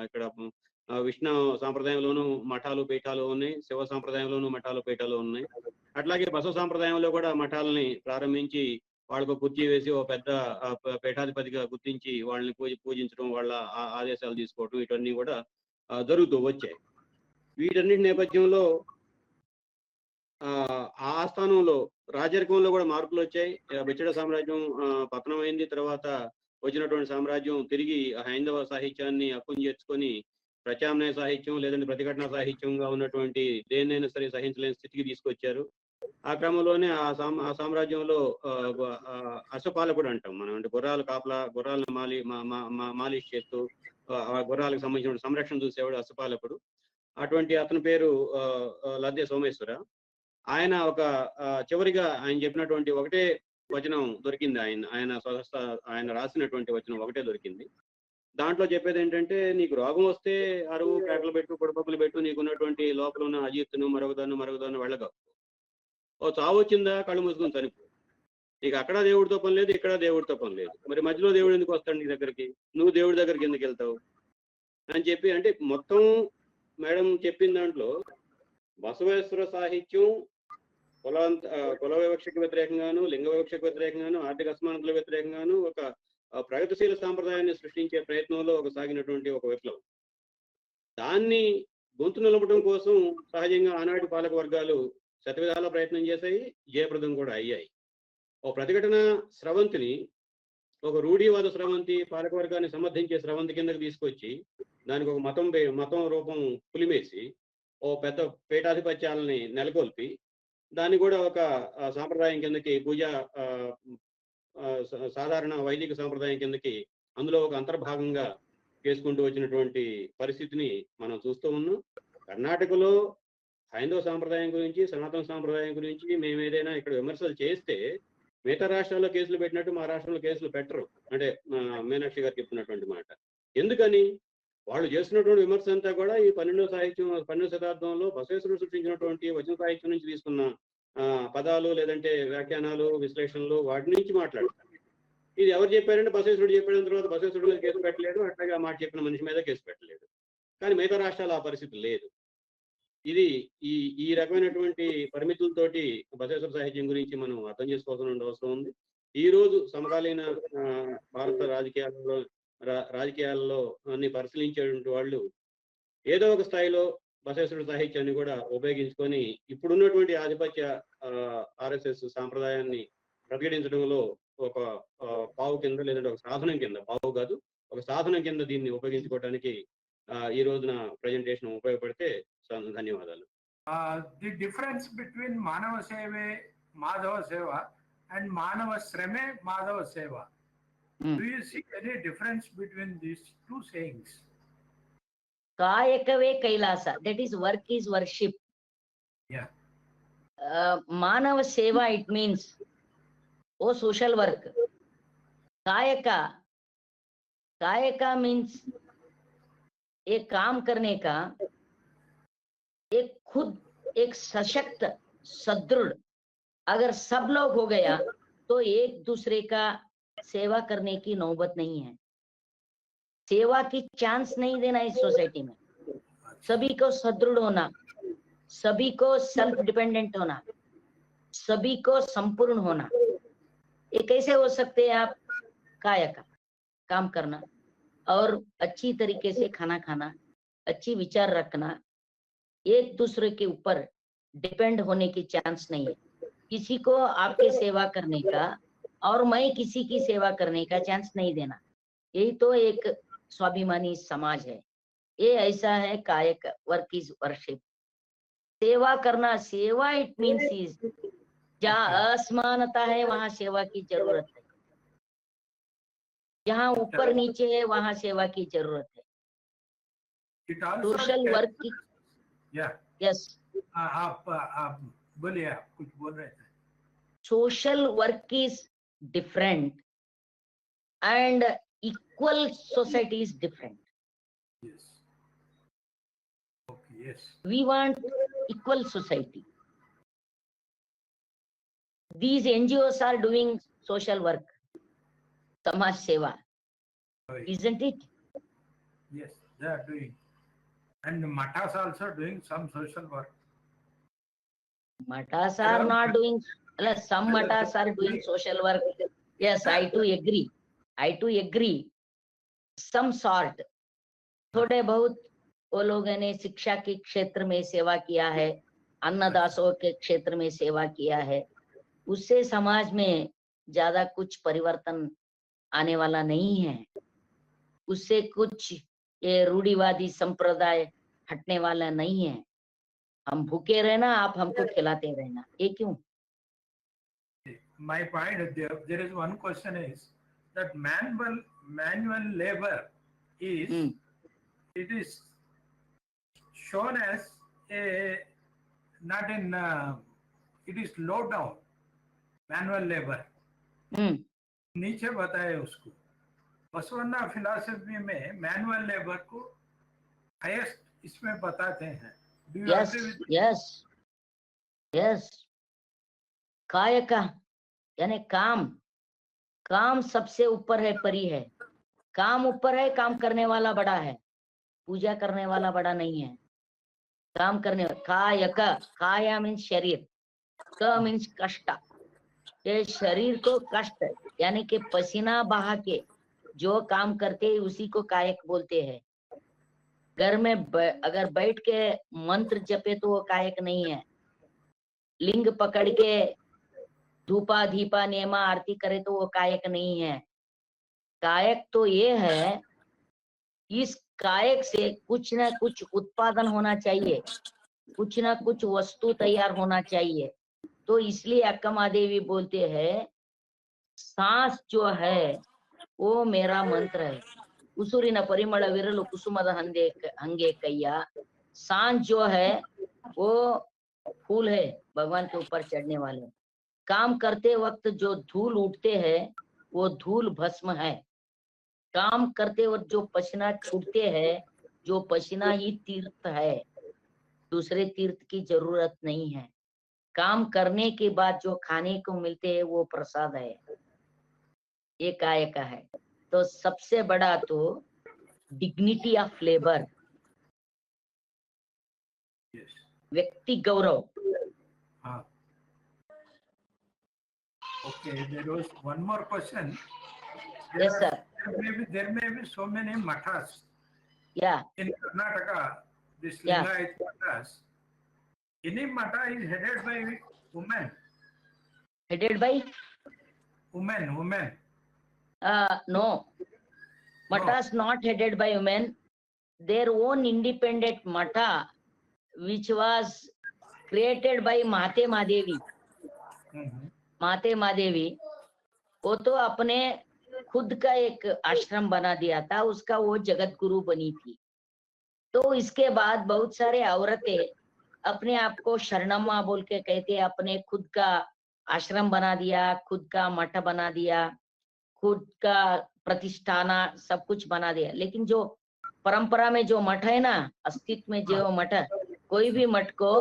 ఇక్కడ విష్ణు సాంప్రదాయంలోనూ మఠాలు, పీఠాలు ఉన్నాయి. శివ సాంప్రదాయంలోనూ మఠాలు, పీఠాలు ఉన్నాయి. అట్లాగే బసవ సాంప్రదాయంలో కూడా మఠాలని ప్రారంభించి వాళ్ళకు కుర్చీ వేసి ఓ పెద్ద పీఠాధిపతిగా గుర్తించి వాళ్ళని పూజించడం, వాళ్ళ ఆదేశాలు తీసుకోవడం, ఇవన్నీ కూడా జరుగుతూ వచ్చాయి. వీటన్నిటి నేపథ్యంలో ఆ స్థానంలో రాజరికంలో కూడా మార్పులు వచ్చాయి. బిచ్చడ సామ్రాజ్యం పతనం అయింది. తర్వాత వచ్చినటువంటి సామ్రాజ్యం తిరిగి హైందవ సాహిత్యాన్ని అక్కుని చేర్చుకొని ప్రత్యామ్నాయ సాహిత్యం లేదంటే ప్రతిఘటన సాహిత్యంగా ఉన్నటువంటి దేన్నైనా సరే సహించలేని స్థితికి తీసుకొచ్చారు. ఆ క్రమంలోనే ఆ సామ్రాజ్యంలో అశ్వపాలకుడు అంటాం మనం, అంటే గుర్రాలు కాపలా, గుర్రాలను మాలిష్ చేస్తూ ఆ గుర్రాలకు సంబంధించిన సంరక్షణ చూసేవాడు అశ్వపాలకుడు. అటువంటి అతని పేరు లద్దె సోమేశ్వర. ఆయన చివరిగా ఆయన చెప్పినటువంటి ఒకటే వచనం దొరికింది. ఆయన రాసినటువంటి వచనం ఒకటే దొరికింది. దాంట్లో చెప్పేది ఏంటంటే, నీకు రోగం వస్తే అరువు, కేకలు పెట్టు, పొడిపప్పులు పెట్టు, నీకున్నటువంటి లోపల ఉన్న అజీర్తును మరొకదాన్ని వెళ్ళగవు. ఓ చావు వచ్చిందా కళ్ళు మూసుకుని చనిపో. నీకు అక్కడ దేవుడితో పని లేదు, ఇక్కడ దేవుడితో పని లేదు. మరి మధ్యలో దేవుడు ఎందుకు వస్తాడు నీ దగ్గరికి? నువ్వు దేవుడి దగ్గరికి ఎందుకు వెళ్తావు అని చెప్పి, అంటే మొత్తం మేడం చెప్పిన దాంట్లో బసవేశ్వర సాహిత్యం కుల వివక్షకు వ్యతిరేకంగాను, లింగ వివక్షకు వ్యతిరేకంగాను, ఆర్థిక అసమానతల వ్యతిరేకంగాను ఒక ప్రగతిశీల సాంప్రదాయాన్ని సృష్టించే ప్రయత్నంలో సాగినటువంటి ఒక విప్లవం. దాన్ని గొంతు నిలపడం కోసం సహజంగా ఆనాటి పాలక వర్గాలు శతవిధాల ప్రయత్నం చేశాయి, జయప్రదం కూడా అయ్యాయి. ఓ ప్రతిఘటన స్రవంతిని, ఒక రూఢీవాద స్రవంతి, పాలకవర్గాన్ని సమర్థించే స్రవంతి కిందకి తీసుకొచ్చి దానికి ఒక మతం రూపం పులిమేసి ఓ పెద్ద పీఠాధిపత్యాలని నెలకొల్పి దాన్ని కూడా ఒక సాంప్రదాయం కిందకి, పూజా సాధారణ వైదిక సాంప్రదాయం కిందకి అందులో ఒక అంతర్భాగంగా చేసుకుంటూ వచ్చినటువంటి పరిస్థితిని మనం చూస్తూ ఉన్నాం. కర్ణాటకలో హైందవ సాంప్రదాయం గురించి, సనాతన సాంప్రదాయం గురించి మేము ఏదైనా ఇక్కడ విమర్శలు చేస్తే మిగతా రాష్ట్రాల్లో కేసులు పెట్టినట్టు మా రాష్ట్రంలో కేసులు పెట్టరు. అంటే మీనాక్షి గారు చెప్పినటువంటి మాట. ఎందుకని? వాళ్ళు చేస్తున్నటువంటి విమర్శ అంతా కూడా ఈ 12వ శతాబ్దంలో బసవేశ్వరుడు సృష్టించినటువంటి వచన సాహిత్యం నుంచి తీసుకున్న పదాలు, లేదంటే వ్యాఖ్యానాలు, విశ్లేషణలు, వాటి నుంచి మాట్లాడతారు. ఇది ఎవరు చెప్పారంటే బసవేశ్వరుడు చెప్పిన తర్వాత బసవేశ్వరుడు మీద కేసు పెట్టలేడు, అట్లాగే ఆ మాట చెప్పిన మనిషి మీద కేసు పెట్టలేడు. కానీ మిగతా రాష్ట్రాలు ఆ పరిస్థితి లేదు. ఇది ఈ రకమైనటువంటి పరిమితులతోటి బసవేశ్వర సాహిత్యం గురించి మనం అర్థం చేసుకోవాల్సిన అవసరం ఉంది. ఈ రోజు సమకాలీన భారత రాజకీయాలలో అన్ని పరిశీలించేటువంటి వాళ్ళు ఏదో ఒక స్థాయిలో బసవేశ్వరుడు సాహిత్యాన్ని కూడా ఉపయోగించుకొని ఇప్పుడున్నటువంటి ఆధిపత్య ఆర్ఎస్ఎస్ సాంప్రదాయాన్ని ప్రతిఘటించడంలో ఒక పావు కింద, లేదంటే ఒక సాధనం కింద, పావు కాదు ఒక సాధనం కింద దీన్ని ఉపయోగించుకోవడానికి ఈ రోజున ప్రెజెంటేషన్ ఉపయోగపడితే ధన్యవాదాలు. ది డిఫరెన్స్ బిట్వీన్ మానవ సేవే మాధవ సేవ అండ్ మానవ శ్రమే మాధవ సేవ. Do you see any difference between these two sayings? Kayakave Kailasa, that is work is worship. Yeah. Manava Seva, it means social work. Kayaka means एक काम करने का, एक खुद एक सशक्त, सदृढ़, अगर सब लोग हो गया तो एक दूसरे का सेवा करने की नौबत नहीं है। सेवा की चांस नहीं देना इस सोसाइटी में। सभी को सदृढ़ होना, सभी को सेल्फ डिपेंडेंट होना, सभी को संपूर्ण होना। ये कैसे हो सकते हैं? आप काया का काम करना और अच्छी तरीके से खाना खाना, अच्छी विचार रखना, एक दूसरे के ऊपर डिपेंड होने की चांस नहीं है। किसी को आपके सेवा करने का और मैं किसी की सेवा करने का चांस नहीं देना। यही तो एक स्वाभिमानी समाज है। ये ऐसा है कायक वर्क इज वर्शिप, सेवा करना। सेवा इट मीन्स इज, जहाँ असमानता है वहाँ सेवा की जरूरत है, जहाँ ऊपर नीचे है वहाँ सेवा की जरूरत है। It also सोशल वर्क की, yeah, यस, आप बोलिए, आप कुछ बोल रहे थे। social work is different and equal society is different. Yes. Okay, yes. We want equal society. These NGOs are doing social work, Samaj Seva, Right. isn't it? Yes, they are doing. And Mathas also doing some social work. Mathas are not doing, some Mathas are doing social work. Yes, I too agree. I too agree. Some sort. थोड़े बहुत वो लोगों ने शिक्षा के क्षेत्र में सेवा किया है, अन्नदासों के क्षेत्र में सेवा किया है, उससे समाज में ज्यादा कुछ परिवर्तन आने वाला नहीं है। उससे कुछ ये रूढ़िवादी संप्रदाय हटने वाला नहीं है। हम भूखे रहना, आप हमको खिलाते रहना, ये क्यों? My point, there is one question is that manual labor is it is shown as a not in it is low down manual labor. नीचे बताए उसको। बसवन्ना फिलॉसफी में मैनुअल लेबर को हाईएस्ट इसमें बताते हैं। यस यस यस, कायक यानी काम, काम सबसे ऊपर है, परी है। काम ऊपर है, काम करने वाला बड़ा है, पूजा करने वाला बड़ा नहीं है। काम करने, कायक, काया मीन्स शरीर, क मीन्स कष्ट। ये शरीर को कष्ट यानी कि पसीना बहा के जो काम करते हैं उसी को कायक बोलते हैं। घर में अगर बैठ के मंत्र जपे तो वो कायक नहीं है। लिंग पकड़ के धूपा दीपा नेमा आरती करे तो वो कायक नहीं है। कायक तो ये है, इस कायक से कुछ ना कुछ उत्पादन होना चाहिए, कुछ ना कुछ वस्तु तैयार होना चाहिए। तो इसलिए अक्कमा देवी बोलते हैं, सांस जो है वो मेरा मंत्र है। उसूरिन परिमಳ विरल कुसुमद हंगे कैया, सांस जो है वो फूल है भगवान के ऊपर चढ़ने वाले। काम करते वक्त जो धूल उठते हैं वो धूल भस्म है। काम करते वक्त जो पसीना छूटते हैं, जो पसीना ही तीर्थ है, दूसरे तीर्थ की जरूरत नहीं है। काम करने के बाद जो खाने को मिलते हैं वो प्रसाद है, ये कायक का है। तो सबसे बड़ा तो डिग्निटी ऑफ लेबर, व्यक्ति गौरव। हाँ। Okay, there was one more question. Yes, sir. There may be so many mathas. Yeah. In Karnataka, this Yeah. Lingayat mathas. Any matha is headed by women. Headed by? Women. No. Mathas not headed by women. Their own independent matha, which was created by Mahate Mahadevi. माते महादेवी, वो तो अपने खुद का एक आश्रम बना दिया था, उसका वो जगत गुरु बनी थी। तो इसके बाद बहुत सारे औरतें अपने आप को शरणम्मा बोल के कहते, अपने खुद का आश्रम बना दिया, खुद का मठ बना दिया, खुद का प्रतिष्ठाना सब कुछ बना दिया। लेकिन जो परंपरा में जो मठ है ना, अस्तित्व में जो मठ, कोई भी मठ को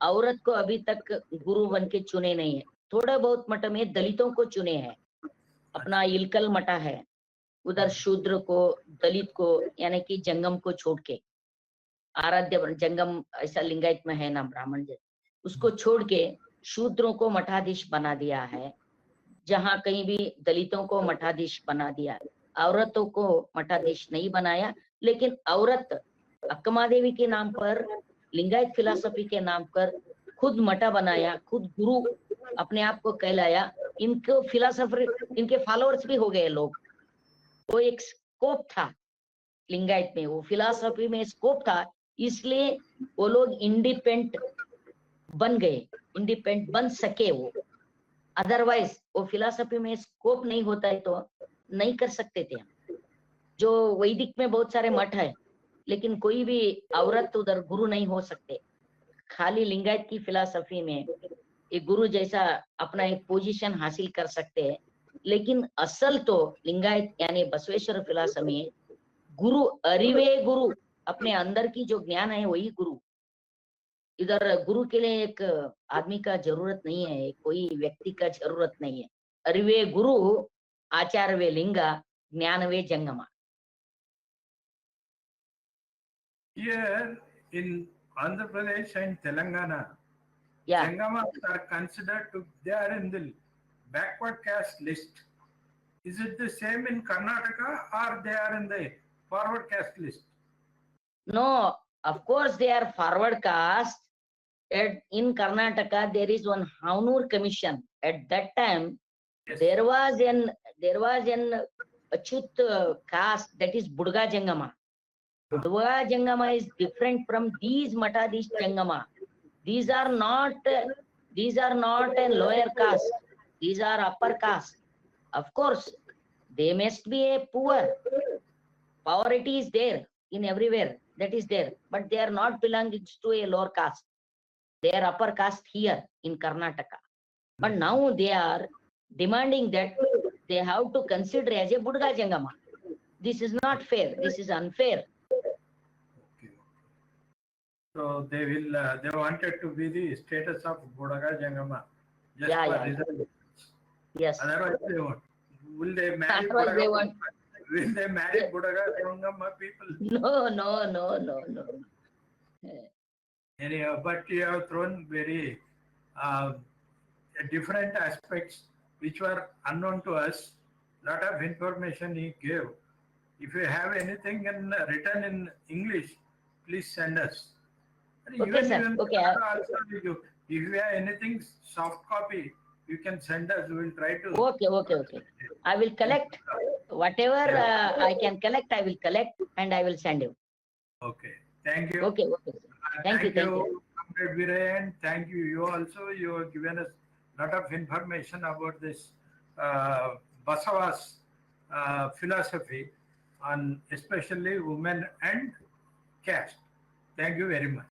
औरत को अभी तक गुरु बन के चुने नहीं है। थोड़ा बहुत मठ में दलितों को चुने हैं। अपना इलकल मठा है, उधर शूद्र को, दलित को, यानी कि जंगम को छोड़ के, आराध्य जंगम ऐसा लिंगायत में है ना ब्राह्मण जी, उसको छोड़ के शूद्रों को मठाधीश बना दिया है। जहाँ कहीं भी दलितों को मठाधीश बना दिया, औरतों को मठाधीश नहीं बनाया। लेकिन औरत अक्कमा देवी के नाम पर, लिंगायत फिलॉसफी के नाम पर खुद मठा बनाया, खुद गुरु अपने आप को कहलाया। इनको फिलॉसफर, इनके फॉलोअर्स भी हो गए लोग। वो एक स्कोप था लिंगायत में, वो फिलॉसफी में स्कोप था, इसलिए वो लोग इंडिपेंडेंट बन गए, इंडिपेंडेंट बन सके वो। अदरवाइज वो फिलॉसफी में स्कोप नहीं होता है तो नहीं कर सकते थे हम। जो वैदिक में बहुत सारे मठ है, लेकिन कोई भी औरत उधर गुरु नहीं हो सकते। खाली लिंगायत की फिलॉसफी में एक गुरु जैसा अपना एक पोजीशन हासिल कर सकते हैं, लेकिन असल तो लिंगायत यानी बसवेश्वर फिलॉसफी में गुरु अरिवे गुरु, अपने अंदर की जो ज्ञान है वही गुरु। इधर गुरु के लिए एक आदमी का जरूरत नहीं है, कोई व्यक्ति का जरूरत नहीं है। अरिवे गुरु, आचार वे लिंगा, ज्ञान वे जंगमा। Here in Andhra Pradesh and Telangana, या Jangamas are considered to, they are in the backward caste list. Is it the same in Karnataka or they are in the forward caste list? No, of course they are forward caste. In Karnataka there is one Havnur commission. At that time Yes. there was an Achut caste, that is Budga Jangama. Budga Jangama is different from these Matadish Jangama. These are not a lower caste. These are upper caste. Of course, they must be a poor. Poverty is there in everywhere. That is there, but they are not belonging to a lower caste. They are upper caste here in Karnataka. But now they are demanding that they have to consider as a Budga Jangama. This is not fair. This is unfair. Okay. So they will, they wanted to be the status of Budaga Jangama. Just Yeah, for yeah, reservation. Yes. Otherwise they won't. Will they marry Otherwise they Budaga? won't. Will they marry Budaga Jangama people? No. Anyhow, but you have thrown very different aspects which were unknown to us. Lot of information he gave. If you have anything written in English, please send us. Okay, sir. Okay. Also, if you have anything soft copy, you can send us. We will try to. Okay. I will collect whatever I can collect. I will collect and I will send you. Okay. Thank you. Okay. Thank you. Comrade Virayan. Thank you. You also, you have given us a lot of information about this Basava's philosophy on especially women and caste. Thank you very much.